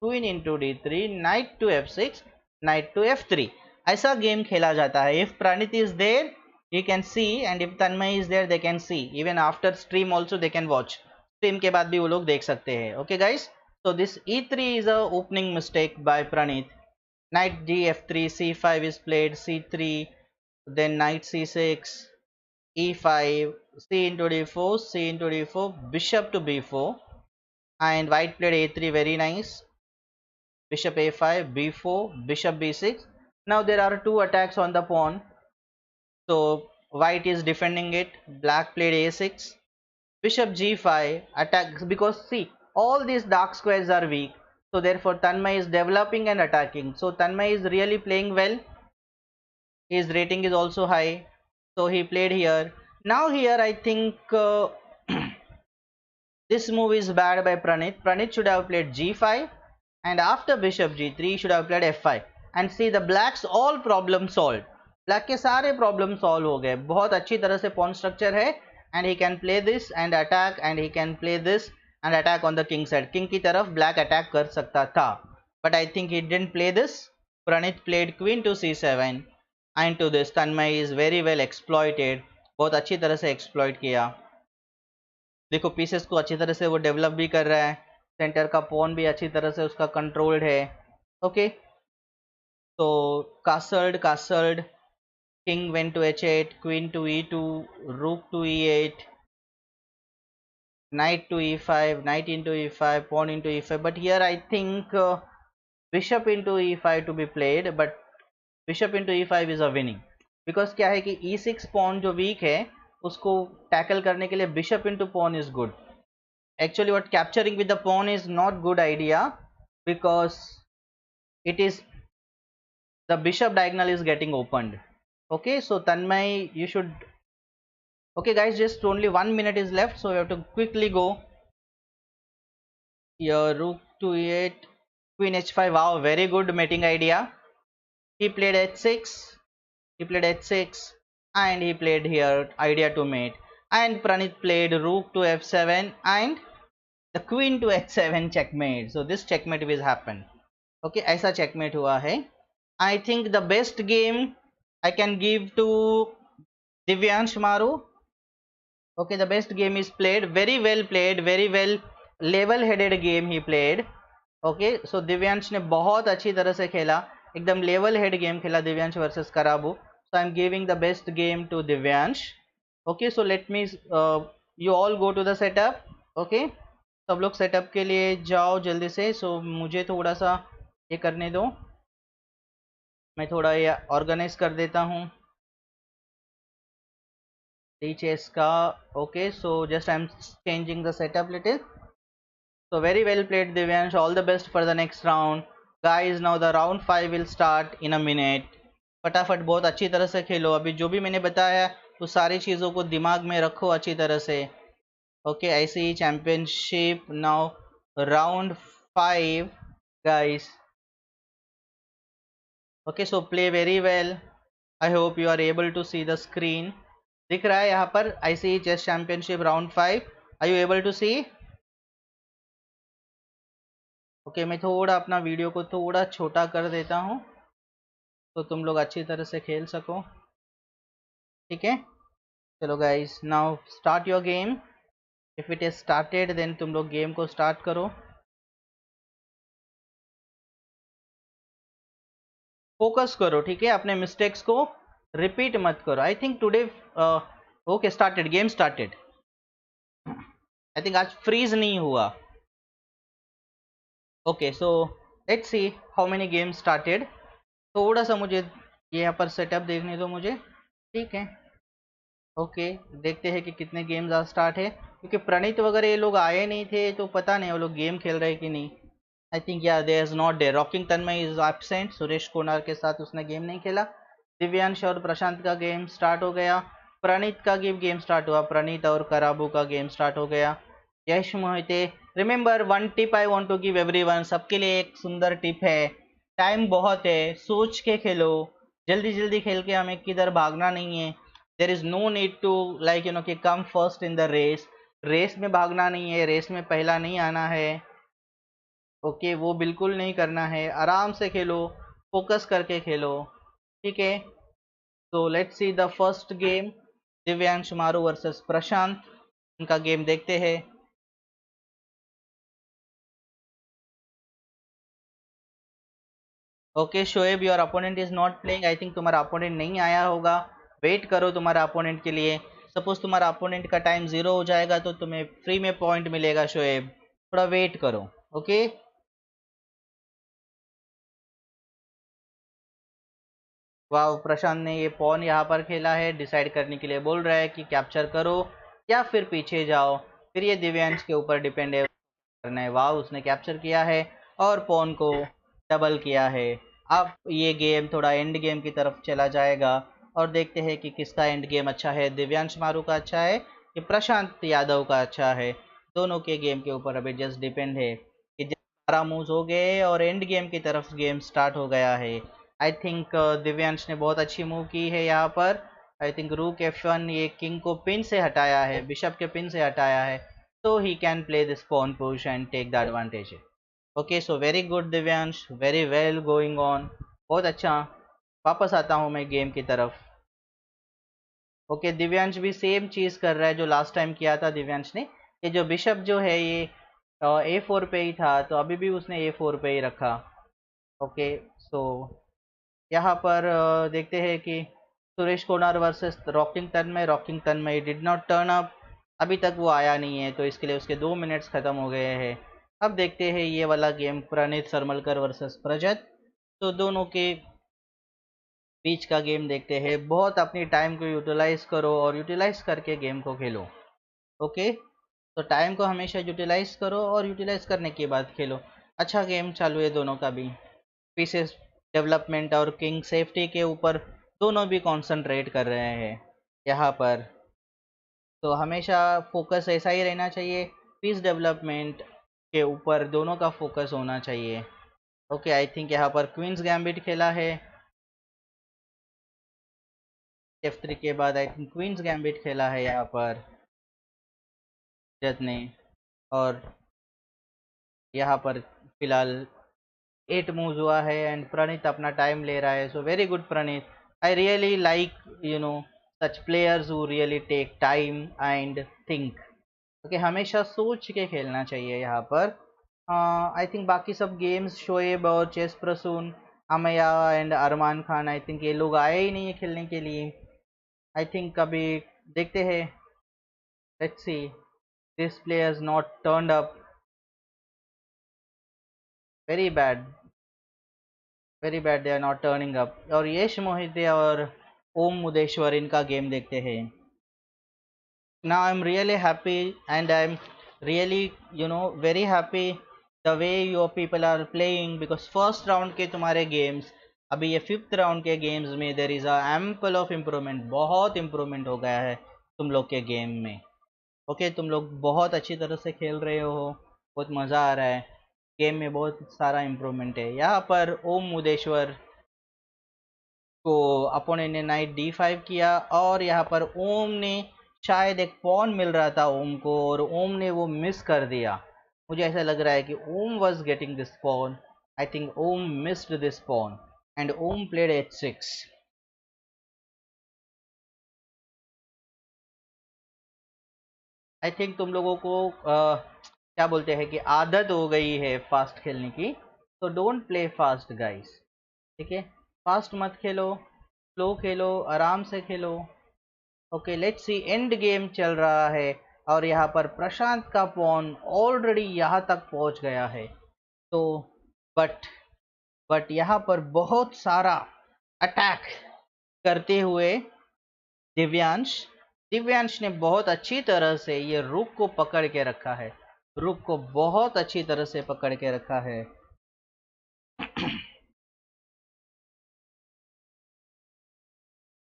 queen into d3, knight to f6, knight to f3. ऐसा game खेला जाता है. If Pranit is there, he can see, and if Tanmay is there, they can see. Even after stream also they can watch. Stream के बाद भी वो लोग देख सकते हैं. Okay guys, so this e3 is a opening mistake by Pranit. Knight df3, c5 is played, c3, then knight c6, e5, c into d4, c into d4, bishop to b4, and white played a3, very nice. Bishop a5, b4, bishop b6. Now there are two attacks on the pawn, so white is defending it. Black played a6, bishop g5, attack, because see all these dark squares are weak, so therefore Tanmay is developing and attacking. So Tanmay is really playing well, his rating is also high, so he played here. Now here I think this move is bad by Pranit. Pranit should have played g5, and after bishop g3 should have played f5. And see the blacks all problem solved. Black के सारे problem solve हो गए. बहुत अच्छी तरह से pawn structure है, and he can play this and attack, and he can play this and attack on the king side. King की तरफ black attack कर सकता था, but I think he didn't play this. Pranit played queen to c7, and to this Tanmay is very well exploited. बहुत अच्छी तरह से exploit किया. देखो पीसेस को अच्छी तरह से वो डेवलप भी कर रहा है, सेंटर का पॉन भी अच्छी तरह से उसका कंट्रोल्ड है. ओके, तो castled, king went to h8, queen to e2, rook to e8, knight to e5, knight into e5, pawn into e5. But here I think bishop into e5 to be played, but bishop into e5 is a winning, because क्या है कि e6 pawn जो weak है उसको tackle करने के लिए bishop into pawn is good. Actually what capturing with the pawn is not good idea, because it is the bishop diagonal is getting opened. Okay, so Tanmay, you should. Okay guys, just only 1 minute is left, so we have to quickly go. Here rook to e8, queen h5. Wow, very good mating idea. He played h6, and he played here idea to mate, and Pranit played rook to f7 and the queen to h7 checkmate. So this checkmate will happen. Okay, ऐसा checkmate हुआ है. I think the best game I can give to Divyansh Maru. Okay, the best game is played, very well played, very well level headed game he played. Okay, so Divyansh ने बहुत अच्छी तरह से खेला, एकदम level head game खेला Divyansh versus Karabu. So I am giving the best game to Divyansh. Okay, so let me you all go to the setup. Okay, सब लोग सेटअप के लिए जाओ जल्दी से. सो मुझे थोड़ा सा ये करने दो, मैं थोड़ा ये ऑर्गेनाइज कर देता हूँ चेस का. Okay, so just I am changing the setup little. So very well played Divyansh, all the best for the next round. Guys now the round 5 will start in a minute. फटाफट बहुत अच्छी तरह से खेलो. अभी जो भी मैंने बताया वो सारी चीज़ों को दिमाग में रखो अच्छी तरह से. ओके, ऐसी championship now round 5 guys. Okay, so play very well. I hope you are able to see the screen. दिख रहा है यहाँ पर ICE chess championship round 5. Are you able to see? Okay, मैं थोड़ा अपना वीडियो को थोड़ा छोटा कर देता हूँ तो तुम लोग अच्छी तरह से खेल सको. ठीक है, चलो guys, now start your game. If it is started then तुम लोग गेम को स्टार्ट करो. फोकस करो, ठीक है, अपने मिस्टेक्स को रिपीट मत करो। I think today okay started, game started. I think आज फ्रीज नहीं हुआ। Okay so let's see how many games started. थोड़ा सा मुझे ये यहाँ पर सेटअप देखने दो मुझे, ठीक है। ओके देखते हैं कि कितने गेम्स आज स्टार्ट है, क्योंकि प्रणीत वगैरह ये लोग आए नहीं थे तो पता नहीं वो लोग गेम खेल रहे कि नहीं। आई थिंक या there is not there. Rocking Tanmay is absent, Suresh Kumar के साथ उसने गेम नहीं खेला। दिव्यांश और प्रशांत का गेम स्टार्ट हो गया। प्रणीत का गेम स्टार्ट हुआ, प्रणीत और कराबू का गेम स्टार्ट हो गया। Yash Mohite, remember one tip I want to give everyone, सबके लिए एक सुंदर टिप है, टाइम बहुत है, सोच के खेलो, जल्दी जल्दी खेल के हमें किधर भागना नहीं है। There is no need to like you know कि come first in the race, race में भागना नहीं है, रेस में पहला नहीं आना है। ओके वो बिल्कुल नहीं करना है, आराम से खेलो, फोकस करके खेलो, ठीक है। तो let's see the first game, Divyansh मारू वर्सेस प्रशांत, उनका गेम देखते हैं। Okay Shoaib, your opponent is not playing. I think तुम्हारा अपोनेंट नहीं आया होगा, वेट करो तुम्हारा अपोनेंट के लिए। सपोज तुम्हारा अपोनेंट का टाइम 0 हो जाएगा तो तुम्हें फ्री में पॉइंट मिलेगा शोएब, थोड़ा वेट करो। ओके वाह, प्रशांत ने ये पॉन यहाँ पर खेला है, डिसाइड करने के लिए बोल रहा है कि कैप्चर करो या फिर पीछे जाओ, फिर ये दिव्यांश के ऊपर डिपेंड है करना है। वाह उसने कैप्चर किया है और पॉन को डबल किया है। अब ये गेम थोड़ा एंड गेम की तरफ चला जाएगा और देखते हैं कि किसका एंड गेम अच्छा है, दिव्यांश मारू का अच्छा है कि प्रशांत यादव का अच्छा है। दोनों के गेम के ऊपर अभी जस्ट डिपेंड है कि 12 मूव्स हो गए और एंड गेम की तरफ गेम स्टार्ट हो गया है। आई थिंक दिव्यांश ने बहुत अच्छी मूव की है यहाँ पर। आई थिंक रूक F1 ये किंग को पिन से हटाया है, बिशप के पिन से हटाया है, so he can play this pawn push and take the advantage. Okay, so very good Divyansh, very well going on, बहुत अच्छा। वापस आता हूँ मैं गेम की तरफ। ओके दिव्यांश भी सेम चीज़ कर रहा है जो लास्ट टाइम किया था दिव्यांश ने। ये जो बिशप जो है ये A4 पे ही था, तो अभी भी उसने A4 पे ही रखा। ओके सो यहाँ पर देखते हैं कि Suresh Konar versus rocking Tanmay. Rocking Tanmay did not turn up, अभी तक वो आया नहीं है, तो इसके लिए उसके 2 मिनट्स ख़त्म हो गए हैं। अब देखते हैं ये वाला गेम, प्रणीत सरमलकर वर्सेस प्रजत। तो दोनों के बीच का गेम देखते हैं। बहुत अपनी टाइम को यूटिलाइज करो और यूटिलाइज करके गेम को खेलो। ओके तो टाइम को हमेशा यूटिलाइज करो और यूटिलाइज करने के बाद खेलो। अच्छा गेम चालू है दोनों का भी। पीसेस डेवलपमेंट और किंग सेफ्टी के ऊपर दोनों भी कंसंट्रेट कर रहे हैं यहाँ पर। तो हमेशा फोकस ऐसा ही रहना चाहिए, पीस डेवलपमेंट के ऊपर दोनों का फोकस होना चाहिए। ओके आई थिंक यहाँ पर क्वींस गैम्बिट खेला है, F3 के बाद आई थिंक क्वींस गैम्बिट खेला है यहाँ पर जत ने। और यहाँ पर फिलहाल 8 मूव्स हुआ है एंड प्रणीत अपना टाइम ले रहा है, so very good Praneet. I really like you know such players who really take time and think. Okay हमेशा सोच के खेलना चाहिए यहाँ पर। आई थिंक बाकी सब गेम्स, शोएब और chess Prasoon, Amaya and Arman Khan, I think ये लोग आए ही नहीं है खेलने के लिए। आई थिंक अभी देखते हैं, let's see, this players not turned up, very bad, very bad, they are not turning up. और यश मोहिते और ओम मुदेश्वर, इनका गेम देखते हैं। now I'm really happy and I'm really very happy the way your people are playing, because first round के तुम्हारे games, अभी ये fifth round के गेम्स में there is a ample of improvement, बहुत इम्प्रूवमेंट हो गया है तुम लोग के गेम में। ओके तुम लोग बहुत अच्छी तरह से खेल रहे हो, बहुत मज़ा आ रहा है, गेम में बहुत सारा इम्प्रूवमेंट है। यहाँ पर ओम मुदेश्वर को अपोनेंट ने नाइट D5 किया और यहाँ पर ओम ने शायद एक पॉन मिल रहा था ओम को और ओम ने वो मिस कर दिया। मुझे ऐसा लग रहा है कि Om was getting this pawn, I think Om missed this pawn and Om played H6। I think तुम लोगों को क्या बोलते हैं कि आदत हो गई है फास्ट खेलने की, तो डोंट प्ले फास्ट गाइस, ठीक है। फास्ट मत खेलो, स्लो खेलो, आराम से खेलो। Okay let's see, end game चल रहा है और यहाँ पर प्रशांत का पॉन ऑलरेडी यहाँ तक पहुँच गया है। तो बट यहाँ पर बहुत सारा अटैक करते हुए दिव्यांश दिव्यांश ने बहुत अच्छी तरह से ये रुक को पकड़ के रखा है, रुक को बहुत अच्छी तरह से पकड़ के रखा है।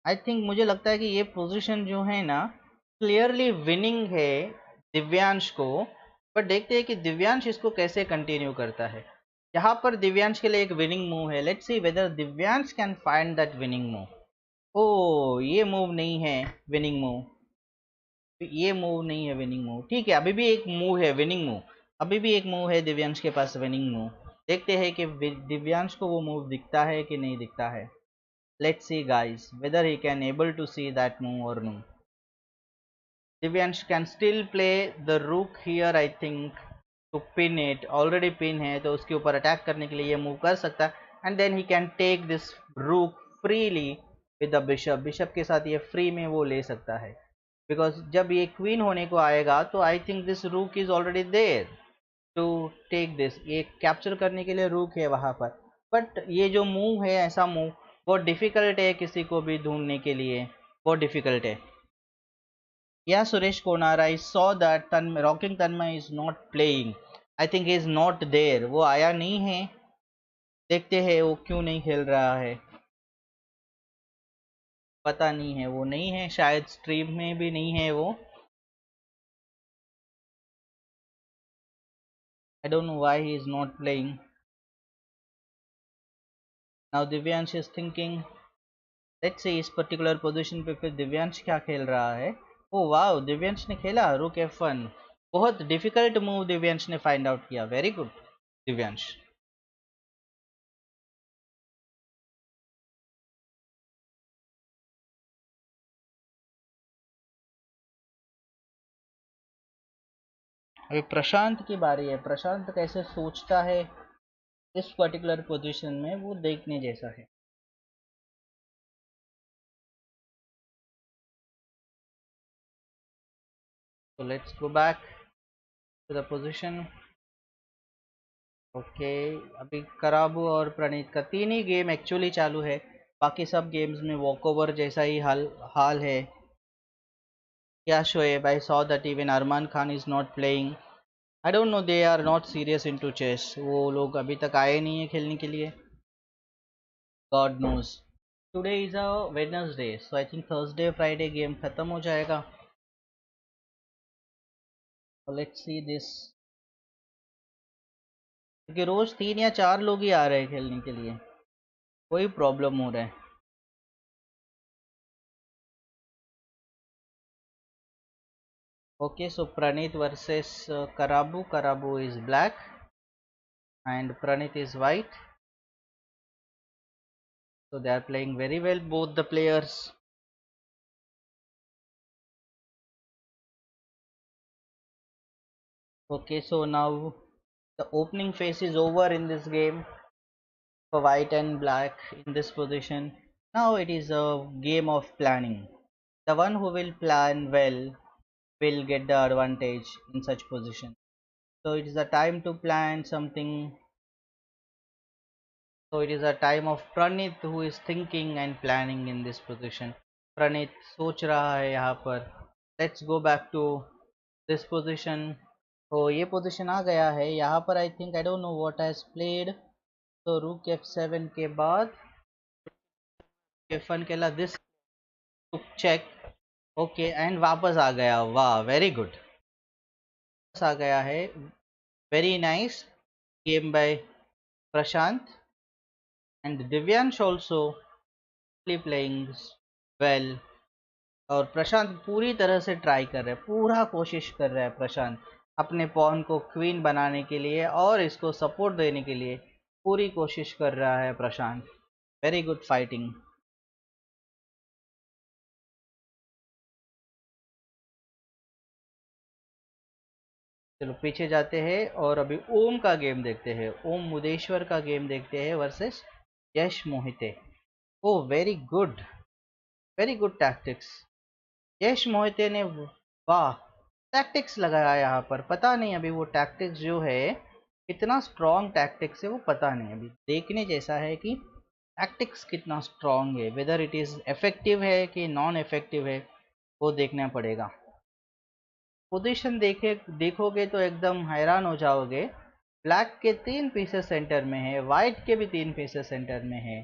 आई थिंक मुझे लगता है कि ये पोजीशन जो है ना क्लियरली विनिंग है दिव्यांश को। पर देखते हैं कि दिव्यांश इसको कैसे कंटिन्यू करता है। यहाँ पर दिव्यांश के लिए एक विनिंग मूव है, let's see whether Divyansh can find that winning move. ओ ये मूव नहीं है विनिंग मूव, ये मूव नहीं है विनिंग मूव। ठीक है, अभी भी एक मूव है विनिंग मूव, अभी भी एक मूव है दिव्यांश के पास विनिंग मूव। देखते हैं कि दिव्यांश को वो मूव दिखता है कि नहीं दिखता है। Let's see guys whether he can able to see that move or no. Divyansh can still play the rook here I think to pin it, already pin है तो उसके ऊपर अटैक करने के लिए ये मूव कर सकता है। And then he can take this rook freely with the bishop, bishop के साथ ये फ्री में वो ले सकता है। बिकॉज जब ये क्वीन होने को आएगा तो I think this rook is already there to take this, ये कैप्चर करने के लिए रूक है वहां पर। बट ये जो मूव है ऐसा मूव बहुत डिफिकल्ट है किसी को भी ढूंढने के लिए, बहुत डिफिकल्ट है। या Suresh Konar, I saw that rocking Tanmay is not playing, I think is not there, वो आया नहीं है। देखते हैं वो क्यों नहीं खेल रहा है, पता नहीं है, वो नहीं है शायद, स्ट्रीम में भी नहीं है वो। आई don't know why he is not playing. Now Divyansh is thinking, let's see इस पर्टिकुलर पोजीशन पे फिर दिव्यांश क्या खेल रहा है। ओ वाओ, दिव्यांश ने खेला रुक F1, बहुत डिफिकल्ट मूव दिव्यांश ने फाइंड आउट किया, वेरी गुड दिव्यांश। अभी प्रशांत की बारी है, प्रशांत कैसे सोचता है इस पर्टिकुलर पोजीशन में वो देखने जैसा है। तो let's go back to the position. Okay अभी कराबू और प्रणीत का तीन ही गेम एक्चुअली चालू है, बाकी सब गेम्स में वॉकओवर जैसा ही हाल है। क्या Shoaib, I saw that even Arman Khan is not playing, I don't know, they are not serious into chess, वो लोग अभी तक आए नहीं है खेलने के लिए, God knows. Today is a Wednesday so I think Thursday Friday game खत्म हो जाएगा। लेट्स सी दिस, क्योंकि रोज 3 या 4 लोग ही आ रहे हैं खेलने के लिए, कोई प्रॉब्लम हो रहा है। Okay so Pranit versus Karabu, Karabu is black and Pranit is white, so they are playing very well both the players. Okay, so now the opening phase is over in this game for white and black in this position. Now it is a game of planning. The one who will plan well will get the advantage in such position. So it is a time to plan something. So it is a time of Pranit who is thinking and planning in this position. Pranit सोच रहा है यहाँ पर। Let's go back to this position. तो ये position आ गया है यहाँ पर, I think I don't know what has played. तो रूक F7 के बाद F1 खेला, दिस चेक। ओके एंड वापस आ गया, वाह वेरी गुड, वापस आ गया है, very nice game by Prashant and Divyansh also playing well. और प्रशांत पूरी तरह से ट्राई कर रहा है, पूरा कोशिश कर रहा है प्रशांत अपने पॉन को क्वीन बनाने के लिए और इसको सपोर्ट देने के लिए पूरी कोशिश कर रहा है प्रशांत, वेरी गुड फाइटिंग। चलो पीछे जाते हैं और अभी ओम का गेम देखते हैं, ओम मुदेश्वर का गेम देखते हैं वर्सेस यश मोहिते। ओ वेरी गुड टैक्टिक्स। यश मोहिते ने वाह टैक्टिक्स लगाया यहाँ पर। पता नहीं अभी वो टैक्टिक्स जो है कितना स्ट्रॉन्ग टैक्टिक्स है वो पता नहीं, अभी देखने जैसा है कि टैक्टिक्स कितना स्ट्रॉन्ग है, वेदर इट इज इफेक्टिव है कि नॉन इफेक्टिव है वो देखना पड़ेगा। पोजीशन देखोगे तो एकदम हैरान हो जाओगे। ब्लैक के 3 पीसेस सेंटर में है, वाइट के भी 3 पीसेस सेंटर में है।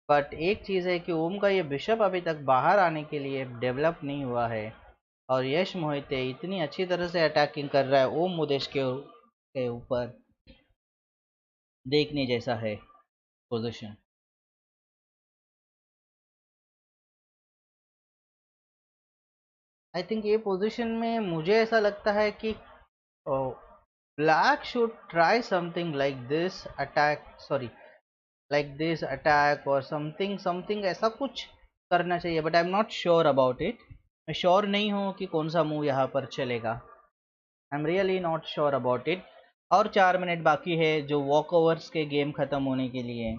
बट एक चीज़ है कि ओम का ये बिशप अभी तक बाहर आने के लिए डेवलप नहीं हुआ है। और यश मोहिते इतनी अच्छी तरह से अटैकिंग कर रहा है ओम मुदेश के ऊपर, देखने जैसा है पोजीशन। आई थिंक ये पोजीशन में मुझे ऐसा लगता है कि black should try something like this attack, sorry like this attack और समथिंग समथिंग ऐसा कुछ करना चाहिए, but I am not sure about it. मैं श्योर नहीं हूँ कि कौन सा मूव यहाँ पर चलेगा। I am really not sure about it. और 4 मिनट बाकी है जो वॉक ओवर्स के गेम खत्म होने के लिए।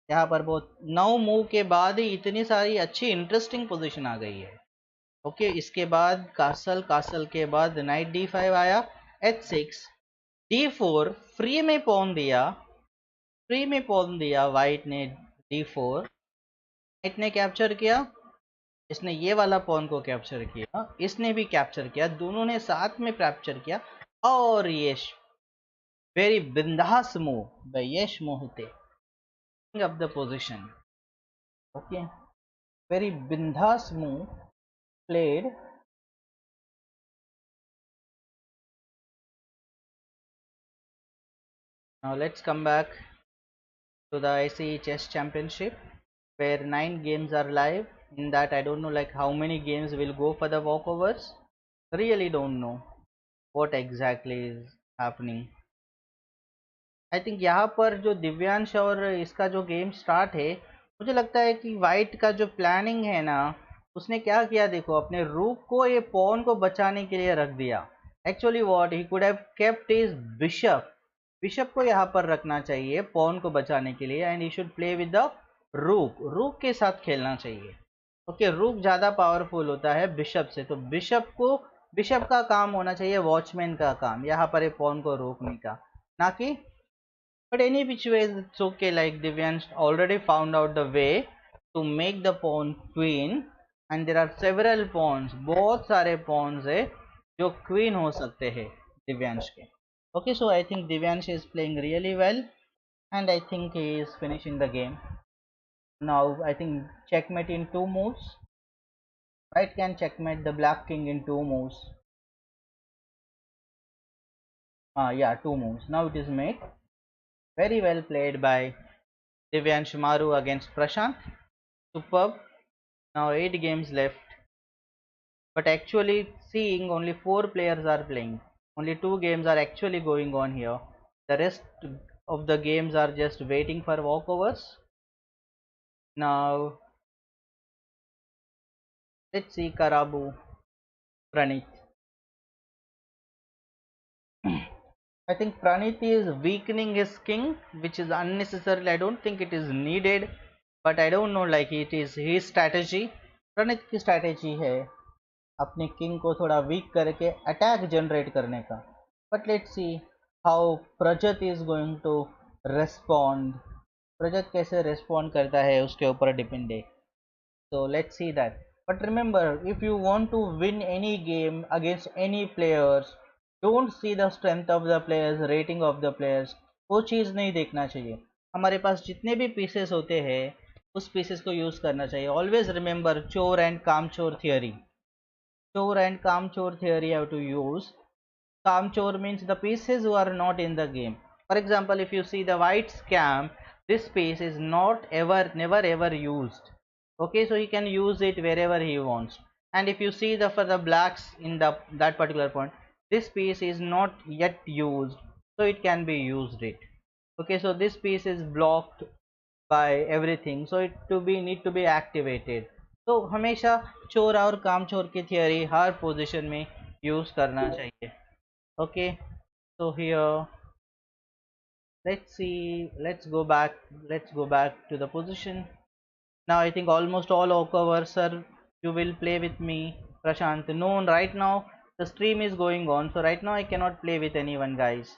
यहाँ पर बहुत 9 मूव के बाद ही इतनी सारी अच्छी इंटरेस्टिंग पोजीशन आ गई है। ओके इसके बाद कासल, कासल के बाद नाइट D5 आया, H6, D4, फ्री में पॉन दिया वाइट ने D4। वाइट ने कैप्चर किया, इसने ये वाला पॉन को कैप्चर किया, इसने भी कैप्चर किया, दोनों ने साथ में कैप्चर किया। और ये वेरी बिंदास move by Yash Mohite of the position. Okay, very bindas move played. Now let's come back to the ICE Chess Championship, where 9 games are live. In that, I don't know like how many games will go for the walkovers. Really don't know what exactly is happening. I think यहाँ पर जो दिव्यांश और इसका जो game start है, मुझे लगता है कि वाइट का जो प्लानिंग है ना, उसने क्या किया देखो, अपने रूक को ये पॉन को बचाने के लिए रख दिया। Actually what he could have kept is bishop. Bishop को यहाँ पर रखना चाहिए पॉन को बचाने के लिए, and he should play with the रूक, रूक के साथ खेलना चाहिए। ओके रूक ज़्यादा पावरफुल होता है बिशप से, तो बिशप का काम होना चाहिए वॉचमैन का काम, यहाँ पर ये पॉन को रोकने का, ना कि। But any which way it's okay, like Divyansh already found out the way to make the pawn queen, and there are several pawns, बहुत सारे pawns है जो queen हो सकते हैं दिव्यांश के। Okay, so I think Divyansh is playing really well, and I think he is finishing the game. Now I think checkmate in 2 moves. White can checkmate the black king in 2 moves. Yeah, 2 moves. Now it is mate. Very well played by Divyansh Maru against Prashant. Superb. Now 8 games left, but actually seeing only 4 players are playing. Only 2 games are actually going on here. The rest of the games are just waiting for walkovers. Now let's see Karabu, Pranit. I think Pranit is weakening his king, which is unnecessary. I don't think it is needed, but I don't know, like it is his strategy. Pranit की strategy है अपने king को थोड़ा week करके attack generate करने का। But let's see how Prajat is going to respond. Prajat कैसे respond करता है उसके ऊपर डिपेंड है, so let's see that. But remember, if you want to win any game against any players, don't see the strength of the players, rating of the players, वो चीज़ नहीं देखना चाहिए। हमारे पास जितने भी पीसेस होते हैं उस पीसेस को यूज़ करना चाहिए। ऑलवेज रिमेंबर चोर एंड कामचोर theory. Chore and Kamchor theory you have to use. Kamchor means the pieces who are not in the game. For example, if you see the white scam, this piece is not ever, never ever used. Okay, so he can use it wherever he wants. And if you see the for the blacks in the that particular point, this piece is not yet used, so it can be used it. Okay, so this piece is blocked by everything, so it to be need to be activated. तो हमेशा चोर और काम चोर की theory हर position में use करना चाहिए। Okay so here let's see, let's go back to the position. Now I think almost all walkovers, sir, you will play with me, Prashant. No, right now the stream is going on, so right now I cannot play with anyone, guys.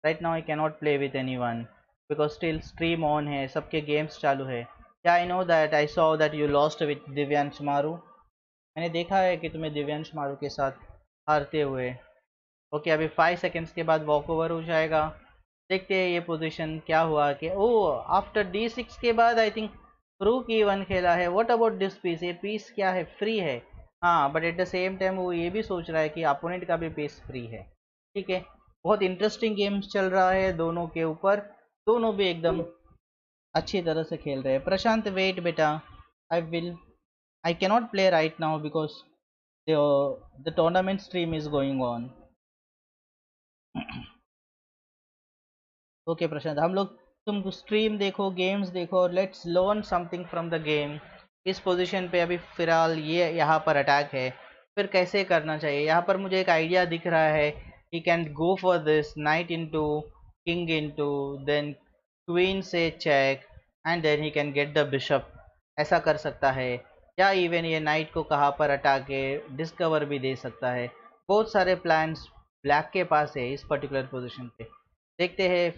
Right now I cannot play with anyone because still stream on है, सबके games चालू है. Yeah, I know that. I saw that you lost with Divyansh मारू. मैंने देखा है कि तुम्हें दिव्यांश मारू के साथ हारते हुए. ओके, अभी 5 सेकेंड्स के बाद वॉक ओवर हो जाएगा. देखते हैं ये पोजीशन क्या हुआ कि ओ आफ्टर D6 के बाद आई थिंक रूक E1 खेला है. What about this piece? ये पीस क्या है? फ्री है. हाँ, but at the same time वो ये भी सोच रहा है कि अपोनेंट का भी पीस फ्री है. ठीक है, बहुत इंटरेस्टिंग गेम्स चल रहा है दोनों के ऊपर. दोनों भी एकदम अच्छी तरह से खेल रहे हैं. प्रशांत वेट बेटा, I cannot play right now because the tournament stream is going on. Okay Prashant, हम लोग, तुम स्ट्रीम देखो, गेम्स देखो और let's learn something from the game. इस पोजीशन पे अभी फिलहाल ये यहाँ पर अटैक है, फिर कैसे करना चाहिए. यहाँ पर मुझे एक आइडिया दिख रहा है. He can go for this knight into king into then queen से check and then he can get the bishop. ऐसा कर सकता है, या इवन ये नाइट को कहाँ पर हटा के डिस्कवर भी दे सकता है. बहुत सारे प्लान्स ब्लैक के पास है इस पर्टिकुलर पोजीशन पे. देखते हैं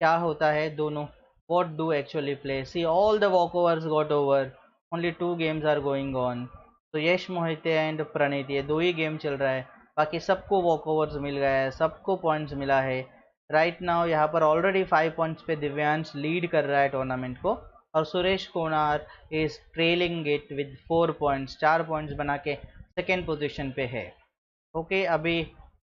क्या होता है दोनों. what do actually play? See, all the walkovers got over. Only 2 games are going on. तो यश मोहिते एंड प्रणीत, ये 2 ही गेम चल रहा है. बाकी सबको वॉकओवर्स मिल गया है, सबको पॉइंट्स मिला है. राइट नाउ यहाँ पर ऑलरेडी 5 पॉइंट्स पे दिव्यांश लीड कर रहा है टूर्नामेंट को, और Suresh Konar is trailing it with 4 points. 4 points बना के सेकेंड पोजिशन पे है. ओके, अभी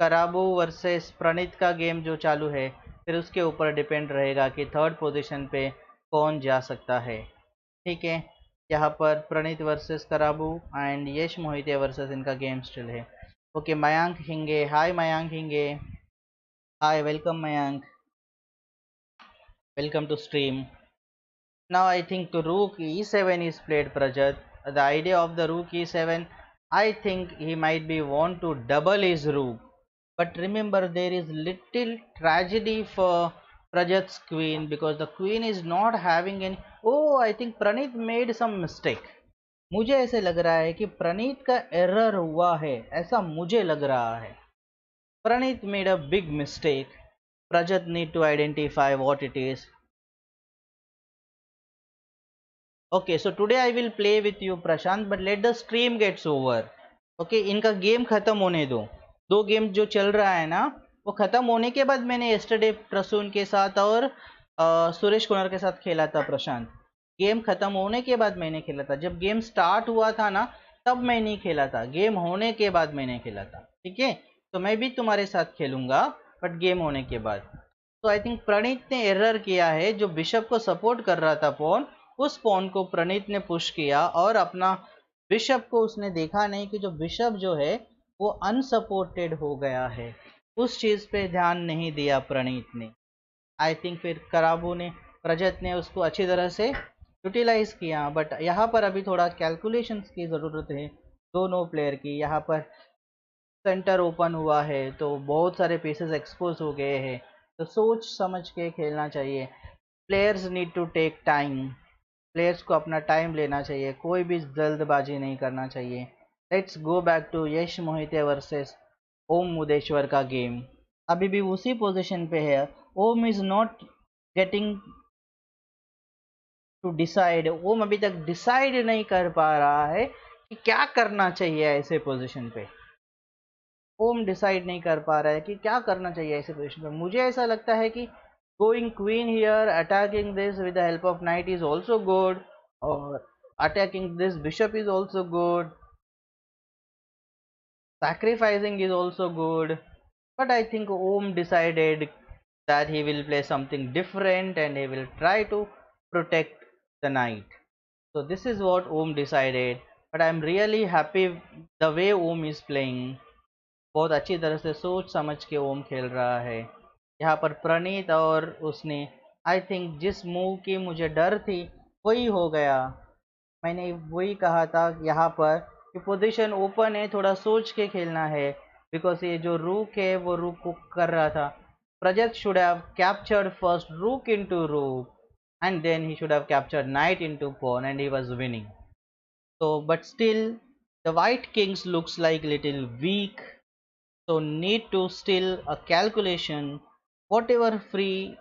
कराबू वर्सेस प्रणीत का गेम जो चालू है, फिर उसके ऊपर डिपेंड रहेगा कि थर्ड पोजीशन पे कौन जा सकता है. ठीक है, यहाँ पर Pranit versus Karabu and Yash Mohite versus इनका गेम स्टिल है. Okay, Mayank Hinge, hi Mayank Hinge, hi, welcome Mayank, welcome to stream. Now I think rook e7 is played, Prajat. The idea of the rook e7, I think he might be want to double his rook. But remember, there is little tragedy for Prajat's queen because the queen is not having any. Oh, I think Pranit made some mistake. मुझे ऐसे लग रहा है कि प्रणीत का error हुआ है, ऐसा मुझे लग रहा है. Pranit made a big mistake. Prajat need to identify what it is. Okay, so today I will play with you Prashant, but let the stream gets over. Okay, इनका गेम खत्म होने दो. 2 गेम जो चल रहा है ना, वो खत्म होने के बाद मैंने yesterday प्रसून के साथ और सुरेश कुमार के साथ खेला था. प्रशांत, गेम खत्म होने के बाद मैंने खेला था. जब गेम स्टार्ट हुआ था ना, तब मैं नहीं खेला था. गेम होने के बाद मैंने खेला था. ठीक है, तो मैं भी तुम्हारे साथ खेलूंगा, बट गेम होने के बाद. तो आई थिंक प्रणीत ने एरर किया है. जो बिशप को सपोर्ट कर रहा था पॉन, उस पॉन को प्रणीत ने पुश किया और अपना बिशप को उसने देखा नहीं कि जो बिशप जो है वो अनसपोर्टेड हो गया है. उस चीज़ पे ध्यान नहीं दिया प्रणीत ने. आई थिंक फिर कराबू ने, रजत ने उसको अच्छी तरह से यूटिलाइज किया. बट यहाँ पर अभी थोड़ा कैलकुलेशंस की ज़रूरत है दोनों प्लेयर की. यहाँ पर सेंटर ओपन हुआ है तो बहुत सारे पीसेस एक्सपोज हो गए हैं, तो सोच समझ के खेलना चाहिए. Players need to take time. Players को अपना टाइम लेना चाहिए, कोई भी जल्दबाजी नहीं करना चाहिए. Let's go back to Yash Mohite versus Om Mudeshwar का गेम. अभी भी उसी पोजीशन पे है. Om is not getting to decide. Om अभी तक डिसाइड नहीं कर पा रहा है कि क्या करना चाहिए ऐसे पोजीशन पे. ओम डिसाइड नहीं कर पा रहा है कि क्या करना चाहिए ऐसे पोजीशन पे. मुझे ऐसा लगता है कि going queen here, attacking this with the help of knight is also good, or attacking this bishop is also good, sacrificing is also good. But I think Om decided that he will play something different and he will try to protect the knight. So this is what Om decided, but I am really happy the way Om is playing. बहुत अच्छी तरह से सोच समझ के ओम खेल रहा है. यहाँ पर प्रणीत और उसने, आई थिंक जिस मूव की मुझे डर थी वही हो गया. मैंने वही कहा था यहाँ पर कि पोजीशन ओपन है, थोड़ा सोच के खेलना है. बिकॉज ये जो रूक है वो रूक को कर रहा था. प्रजत शुड हैव कैप्चर्ड फर्स्ट रूक इनटू रूक. and then he should have captured knight into pawn and he was winning. So but still the white kings looks like little weak, so need to still a calculation. Whatever free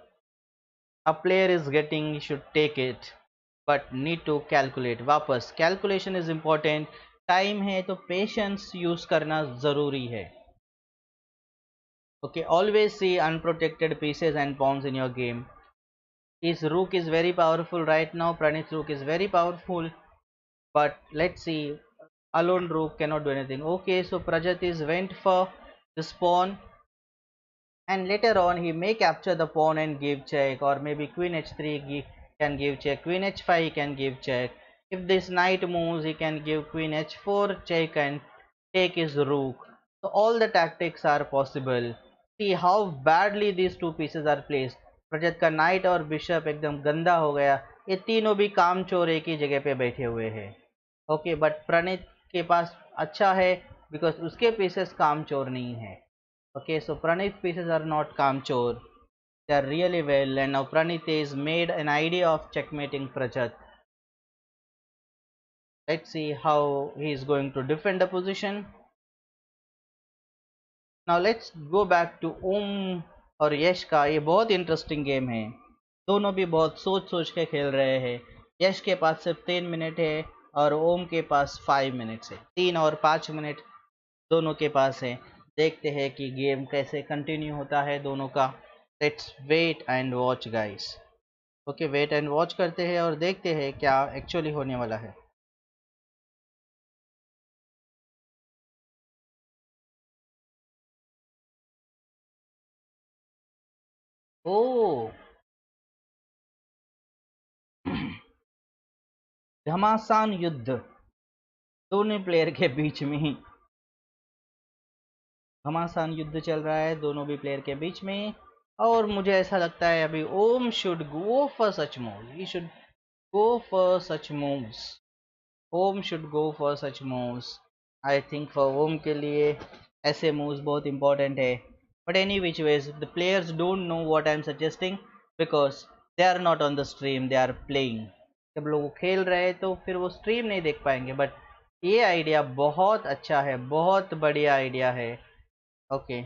a player is getting he should take it, but need to calculate. वापस calculation is important. Time है तो patience use करना जरूरी है. Okay, always see unprotected pieces and pawns in your game. His rook is very powerful right now. Pranit's rook is very powerful, but let's see. Alone rook cannot do anything. Okay, so Prajat is went for this pawn, and later on he may capture the pawn and give check, or maybe queen h3 can give check, queen h5 he can give check. If this knight moves he can give queen h4 check and take his rook. So all the tactics are possible. See how badly these two pieces are placed. प्रजत का night और bishop एकदम गंदा हो गया. ये तीनों भी कामचोर एक ही जगह पे बैठे हुए हैं. ओके, बट प्रणीत के पास अच्छा है बिकॉज उसके पीसेस कामचोर नहीं है. Okay, so Pranit pieces are not Kamchor. They are really well, and now Pranit is made an idea of checkmating Prajat. Let's see how he is going to defend the position. Now let's go back to Om और यश का. ये बहुत interesting game है. दोनों भी बहुत सोच सोच के खेल रहे हैं. यश के पास सिर्फ 3 मिनट है और ओम के पास 5 मिनट है. 3 और 5 मिनट दोनों के पास है. देखते हैं कि गेम कैसे कंटिन्यू होता है दोनों का. Let's wait and watch guys. Okay, wait and watch करते हैं और देखते हैं क्या एक्चुअली होने वाला है. ओ घमासान युद्ध दोनों प्लेयर के बीच में ही. घमासान युद्ध चल रहा है दोनों भी प्लेयर के बीच में. और मुझे ऐसा लगता है अभी Om should go for such move. He should go for such moves. Om should go for such moves. I think for Om के लिए ऐसे मूव्स बहुत इंपॉर्टेंट है. But any which ways the players don't know what I am suggesting because they are not on the stream, they are playing. जब लोग खेल रहे हैं तो फिर वो स्ट्रीम नहीं देख पाएंगे. बट ये आइडिया बहुत अच्छा है, बहुत बढ़िया आइडिया है. ओके,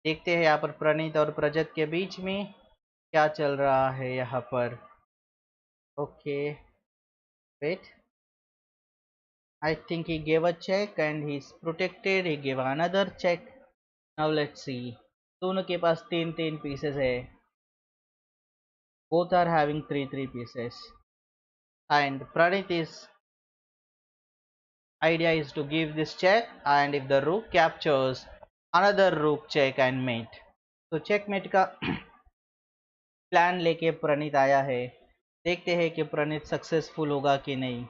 देखते हैं यहाँ पर प्रणीत और प्रजत के बीच में क्या चल रहा है यहाँ पर. Okay, wait. I think he gave a check and he's protected. He gave another check. Now let's see. दोनों के पास 3 3 pieces है. Both are having 3 3 pieces. And Pranit is idea is to give this check, and if the rook captures, another rook check and mate. तो checkmate का plan लेके प्रणीत आया है. देखते हैं कि प्रणीत सक्सेसफुल होगा कि नहीं.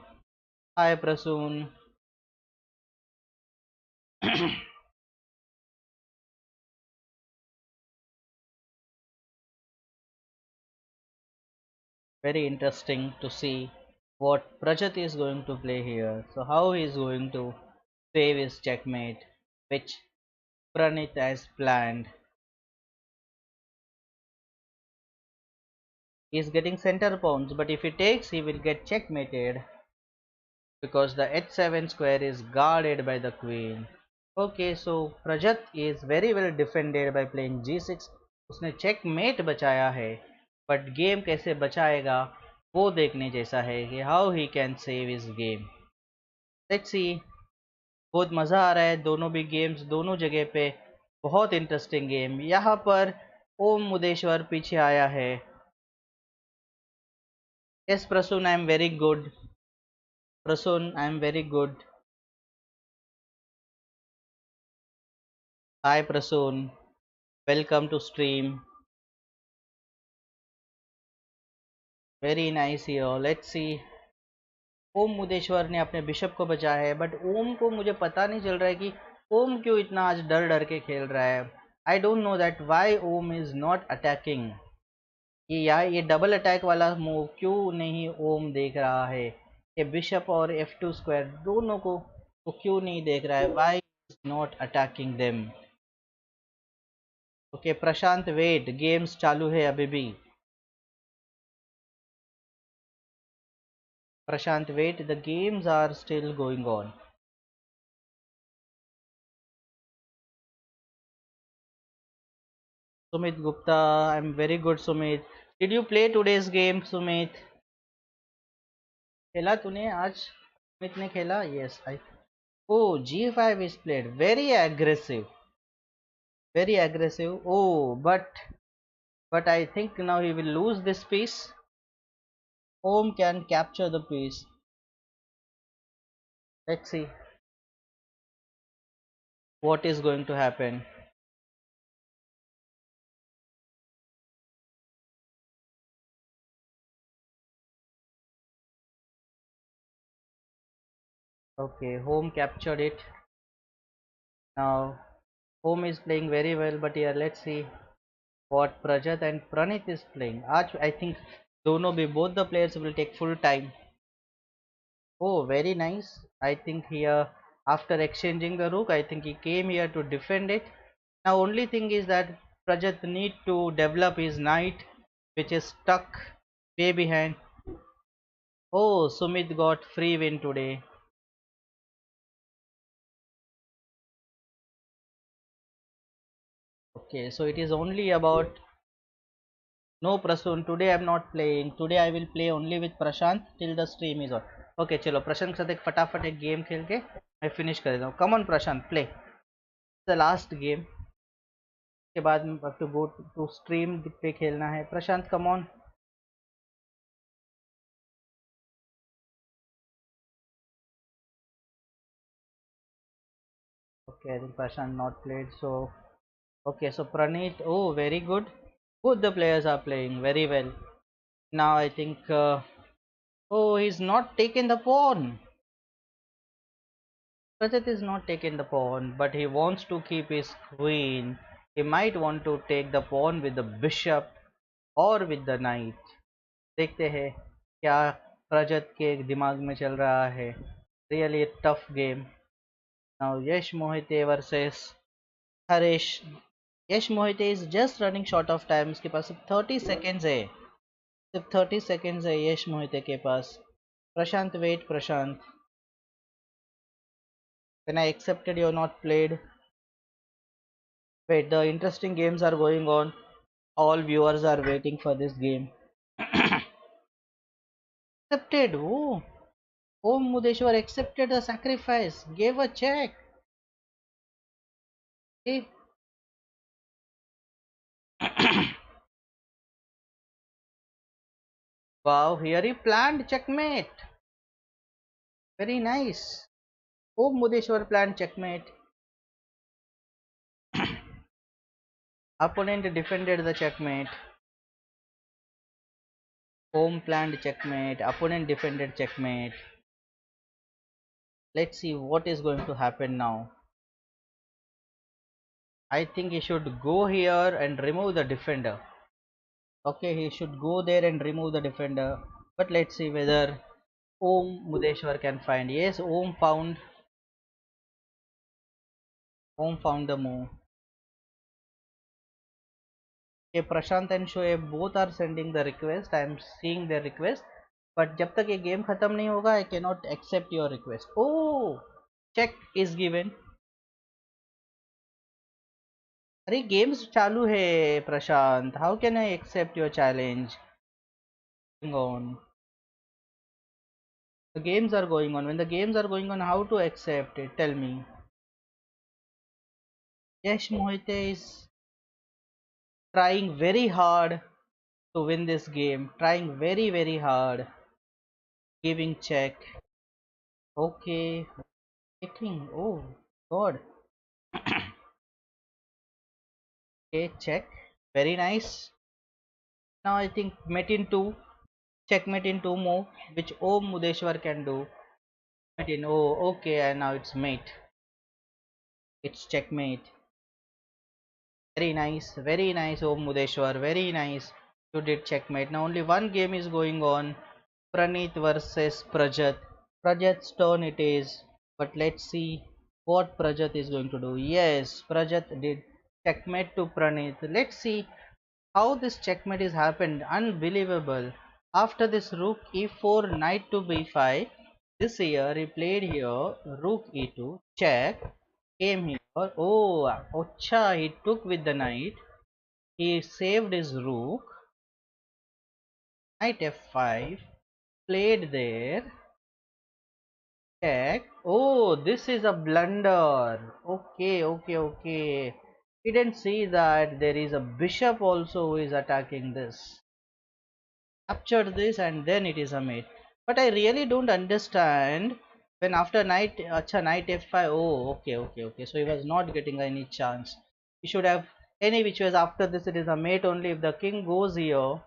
हाय Prasoon. Very interesting to see what Prajat is going to play here. So how he is going to save his checkmate, which Pranit has planned. He is getting center pawns, but if he takes, he will get checkmated because the h7 square is guarded by the queen. Okay, so Prajat is very well defended by playing g6. उसने checkmate बचाया है, but game कैसे बचाएगा वो देखने जैसा है कि how he can save his game. Let's see. बहुत मज़ा आ रहा है दोनों भी गेम्स दोनों जगह पे. बहुत इंटरेस्टिंग गेम. यहाँ पर ओम मुदेश्वर पीछे आया है. Yes Prasoon, I am very good. Prasoon, I am very good. Hi Prasoon, welcome to stream. Very nice here. Let's see. Om Mudeshwar ने अपने बिशप को बचाया है, बट ओम को मुझे पता नहीं चल रहा है कि ओम क्यों इतना आज डर डर के खेल रहा है. I don't know that why Om is not attacking. ये डबल अटैक वाला मूव क्यों नहीं ओम देख रहा है. ये बिशप और f2 स्क्वायर दोनों को वो क्यों नहीं देख रहा है. Why is not attacking them. Okay Prashant, wait, games चालू है अभी भी. Prashant, wait, the games are still going on. Sumit Gupta, I'm very good, Sumit. Did you play today's game, Sumit? खेला तूने आज? Sumit ने खेला? Yes. Oh, G5 is played. Very aggressive. Very aggressive. Oh, but I think now he will lose this piece. Home can capture the piece. Let's see what is going to happen. Okay, home captured it. Now home is playing very well, but here let's see what Prajat and Pranit is playing. I think dono bhi both the players will take full time. Oh, very nice. I think here after exchanging the rook, I think he came here to defend it. Now only thing is that Prajat need to develop his knight, which is stuck way behind. Oh, Sumit got free win today. Okay, so it is only about no Prasun. Today I'm not playing. Today I will play only with Prashant till the stream is on. Okay, चलो प्रशांत के साथ एक फटाफट एक game खेल के मैं finish कर देता हूँ. Come on Prashant, play the last game. के बाद to go to stream पे खेलना है. प्रशांत, come on. Okay, I think Prashant not played. So okay, so Praneet. Oh, very good. Both the players are playing very well. Now I think. Oh, he's not taken the pawn. Rajat is not taking the pawn, but he wants to keep his queen. He might want to take the pawn with the bishop or with the knight. देखते हैं क्या रजत के दिमाग में चल रहा है. Really a tough game. Now Yash Mohite versus Harish. Yash Mohite is just running short of time. उसके पास सिर्फ 30 seconds है. सिर्फ 30 seconds है यश मोहिते के पास. प्रशांत, wait Prashant. When I accepted you're not played. Wait, the interesting games are going on. All viewers are waiting for this game. Accepted. Oh, Om Mudeshwar accepted the sacrifice. Gave a check. Hey. Wow, here he planned checkmate. Very nice. Om Mudeshwar planned checkmate. Opponent defended the checkmate. Om planned checkmate. Opponent defended checkmate. Let's see what is going to happen now. I think he should go here and remove the defender. Okay, he should go there and remove the defender. But let's see whether Om Mudeshwar can find. Yes, Om found the move. Okay, Prashant and Shoaib both are sending the request. I am seeing their request. But जब तक ये game खत्म नहीं होगा, I cannot accept your request. Oh, check is given. अरे games चालू है प्रशांत. How can I accept your challenge? Going on. The games are going on. When the games are going on, how to accept it? Tell me. Yash Mohite is trying very hard to win this game. Trying very hard. Giving check. Okay. Checking. Oh God. Okay, check. Very nice. Now I think mate in 2. Checkmate in 2 move, which Om Mudeshwar can do. Mate in. Oh, okay, and now it's mate. It's checkmate. Very nice, Om Mudeshwar. Very nice. You did checkmate. Now only one game is going on. Praneet versus Prajat. Prajat's turn it is. But let's see what Prajat is going to do. Yes, Prajat did checkmate to Praneet. Let's see how this checkmate is happened. Unbelievable. After this rook e4, knight to b5. This here he played here rook e2, check, came here. Oh, Ocha, he took with the knight. He saved his rook. Knight f5, played there. Check. Oh, this is a blunder. Okay, okay, okay. We didn't see that there is a bishop also who is attacking this. Capture this and then it is a mate. But I really don't understand when after knight, acha, knight f5. Oh, okay, okay, okay. So he was not getting any chance. He should have any which was after this. It is a mate only if the king goes here.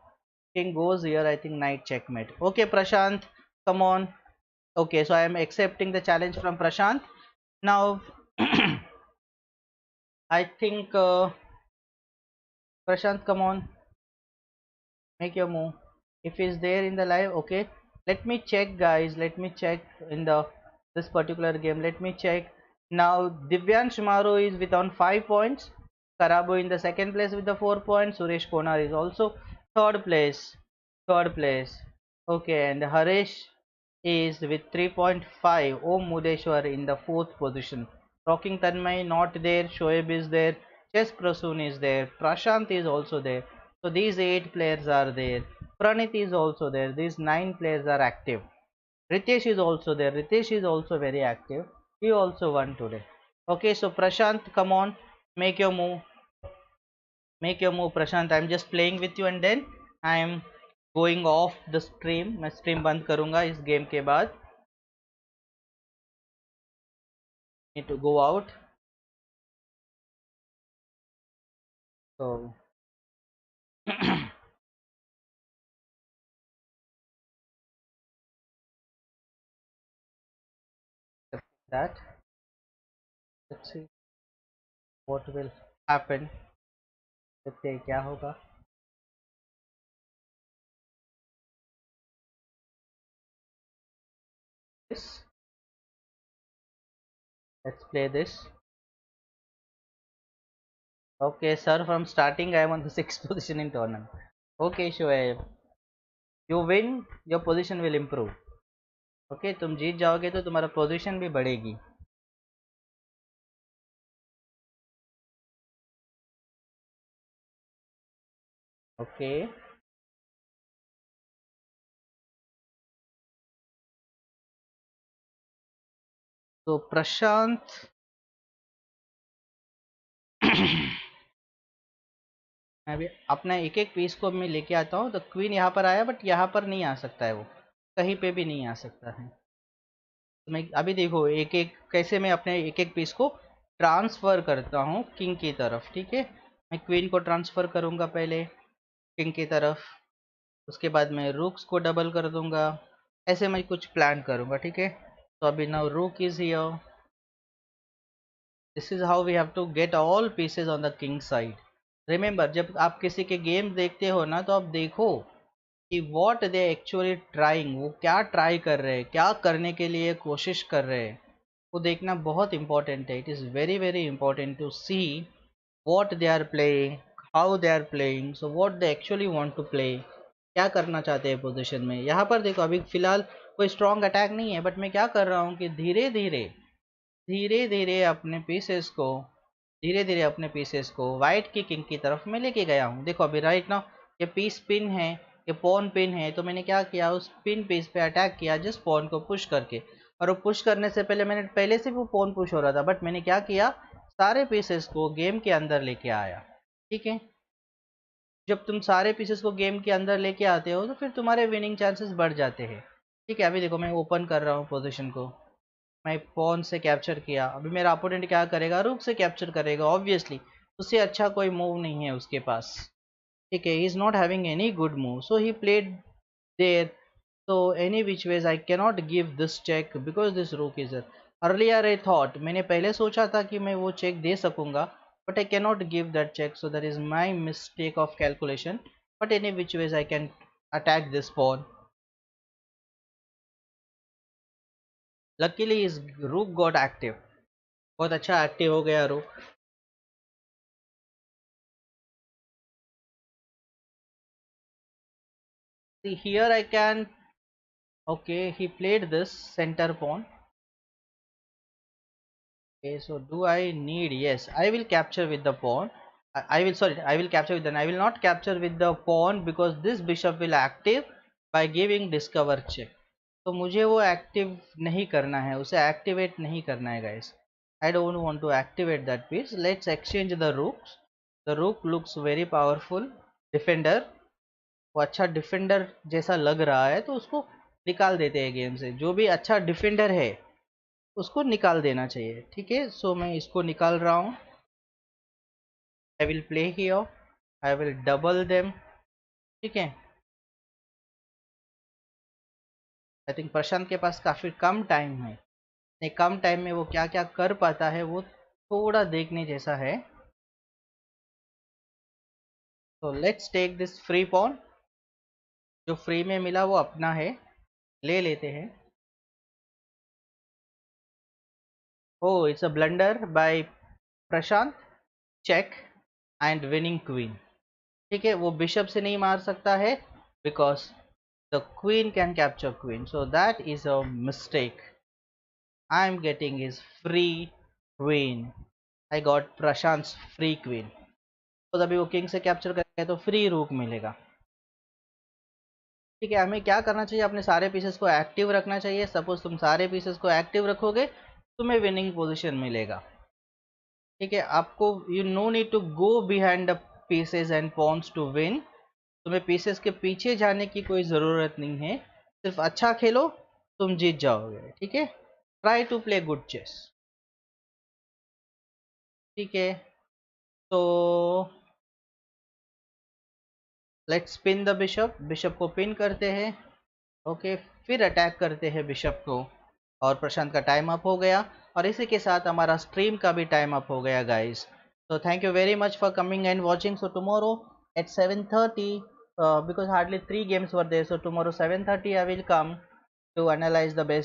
King goes here. I think knight checkmate. Okay, Prashant, come on. Okay, so I am accepting the challenge from Prashant. Now, I think Prashant, come on, make your move. If he's there in the live, okay. Let me check, guys. Let me check in the this particular game. Let me check. Now, Divyansh Maru is with on 5 points. Karabu in the second place with the 4 points. Suresh Konar is also third place. Third place. Okay, and Harish is with 3.5. Om Mudeshwar in the fourth position. Rocking Tanmay not there. Shoaib is there. Chess Prasoon is there. Prashant is also there. So these 8 players are there. Pranit is also there. These 9 players are active. Ritesh is also there. Ritesh is also very active. He also won today. Okay, so Prashant, come on, make your move. Make your move, Prashant. I'm just playing with you and then I'm going off the stream. मैं stream बंद करूँगा इस game के बाद. Need to go out. So that. Let's see what will happen. देखते हैं क्या होगा. This. Let's play this. Okay, sir. From starting, I am on the sixth position in tournament. Okay, Shoaib. You win, your position will improve. Okay, तुम जीत जाओगे तो तुम्हारा position भी बढ़ेगी. Okay. So Prashant. मैं अभी अपना एक एक पीस को मैं लेके आता हूँ. तो क्वीन यहाँ पर आया बट यहाँ पर नहीं आ सकता है. वो कहीं पे भी नहीं आ सकता है. तो मैं अभी देखो एक एक कैसे मैं अपने एक एक पीस को ट्रांसफ़र करता हूँ किंग की तरफ. ठीक है, मैं क्वीन को ट्रांसफ़र करूँगा पहले किंग की तरफ. उसके बाद मैं रूक्स को डबल कर दूंगा. ऐसे मैं कुछ प्लान करूँगा. ठीक है, तो अभी now rook is here. This is how we have to get all pieces on the king side. Remember, जब आप किसी के गेम देखते हो ना तो आप देखो कि व्हाट दे एक्चुअली ट्राइंग. वो क्या ट्राई कर रहे हैं, क्या करने के लिए कोशिश कर रहे हैं, वो देखना बहुत इंपॉर्टेंट है. It is very very important to see what they are playing, how they are playing, so what they actually want to play. क्या करना चाहते हैं पोजीशन में. यहाँ पर देखो अभी फिलहाल कोई स्ट्रॉन्ग अटैक नहीं है बट मैं क्या कर रहा हूँ कि धीरे धीरे धीरे धीरे अपने पीसेस को धीरे धीरे अपने पीसेस को वाइट की किंग की तरफ मैं लेके गया हूँ. देखो अभी राइट नाउ ये पीस पिन है, ये पॉन पिन है. तो मैंने क्या किया, उस पिन पीस पे अटैक किया जिस पॉन को पुश करके. और वो पुश करने से पहले मैंने पहले से वो पॉन पुश हो रहा था बट मैंने क्या किया, सारे पीसेस को गेम के अंदर लेके आया. ठीक है, जब तुम सारे पीसेस को गेम के अंदर लेके आते हो तो फिर तुम्हारे विनिंग चांसेस बढ़ जाते हैं. ठीक है, अभी देखो मैं ओपन कर रहा हूँ पोजीशन को. मैं पॉन से कैप्चर किया. अभी मेरा अपोनेंट क्या करेगा, रूक से कैप्चर करेगा ऑब्वियसली. उससे अच्छा कोई मूव नहीं है उसके पास. ठीक है, he is not having any good move so he played there. so any which ways I cannot give this check because this rook is there. Earlier I thought, मैंने पहले सोचा था कि मैं वो चेक दे सकूंगा but I cannot give that check, so that is my mistake of calculation. But any which ways I can attack this pawn. Luckily his rook got active. बहुत अच्छा एक्टिव हो गया rook. See here I can. Okay, he played this center pawn. Okay, so do I need? Yes, I will capture with the pawn. I will, sorry, I will capture with the. I will not capture with the pawn because this bishop will active by giving discover check. तो मुझे वो active नहीं करना है, उसे activate नहीं करना है guys. I don't want to activate that piece. Let's exchange the rooks. The rook looks very powerful. Defender, वो अच्छा डिफेंडर जैसा लग रहा है, तो उसको निकाल देते हैं गेम से. जो भी अच्छा डिफेंडर है उसको निकाल देना चाहिए. ठीक है, सो मैं इसको निकाल रहा हूँ. I will play here. I will double them. ठीक है, आई थिंक प्रशांत के पास काफ़ी कम टाइम है. नहीं, कम टाइम में वो क्या क्या कर पाता है वो थोड़ा देखने जैसा है. तो let's take this free pawn. जो फ्री में मिला वो अपना है, ले लेते हैं. Oh, it's a blunder by Prashant. Check and winning queen. ठीक है, वो बिशप से नहीं मार सकता है because the queen can capture queen, so that is a mistake. I am getting his free queen. I got Prashant free queen. तो अभी वो किंग से कैप्चर करेंगे तो फ्री रूक मिलेगा. ठीक है, हमें क्या करना चाहिए, अपने सारे पीसेस को एक्टिव रखना चाहिए. सपोज तुम सारे पीसेस को एक्टिव रखोगे, तुम्हें विनिंग पोजीशन मिलेगा. ठीक है, आपको you know need to go behind the pieces and pawns to win. तुम्हें पीसेस के पीछे जाने की कोई ज़रूरत नहीं है, सिर्फ अच्छा खेलो, तुम जीत जाओगे. ठीक है, try to play good chess. ठीक है, तो let's pin the bishop. Bishop को पिन करते हैं. ओके, फिर अटैक करते हैं बिशप को. और प्रशांत का टाइम अप हो गया, और इसी के साथ हमारा स्ट्रीम का भी टाइम अप हो गया guys. So thank you very much for coming and watching. So tomorrow at 7:30, because hardly 3 games were there, so tomorrow 7:30 I will come to analyze the best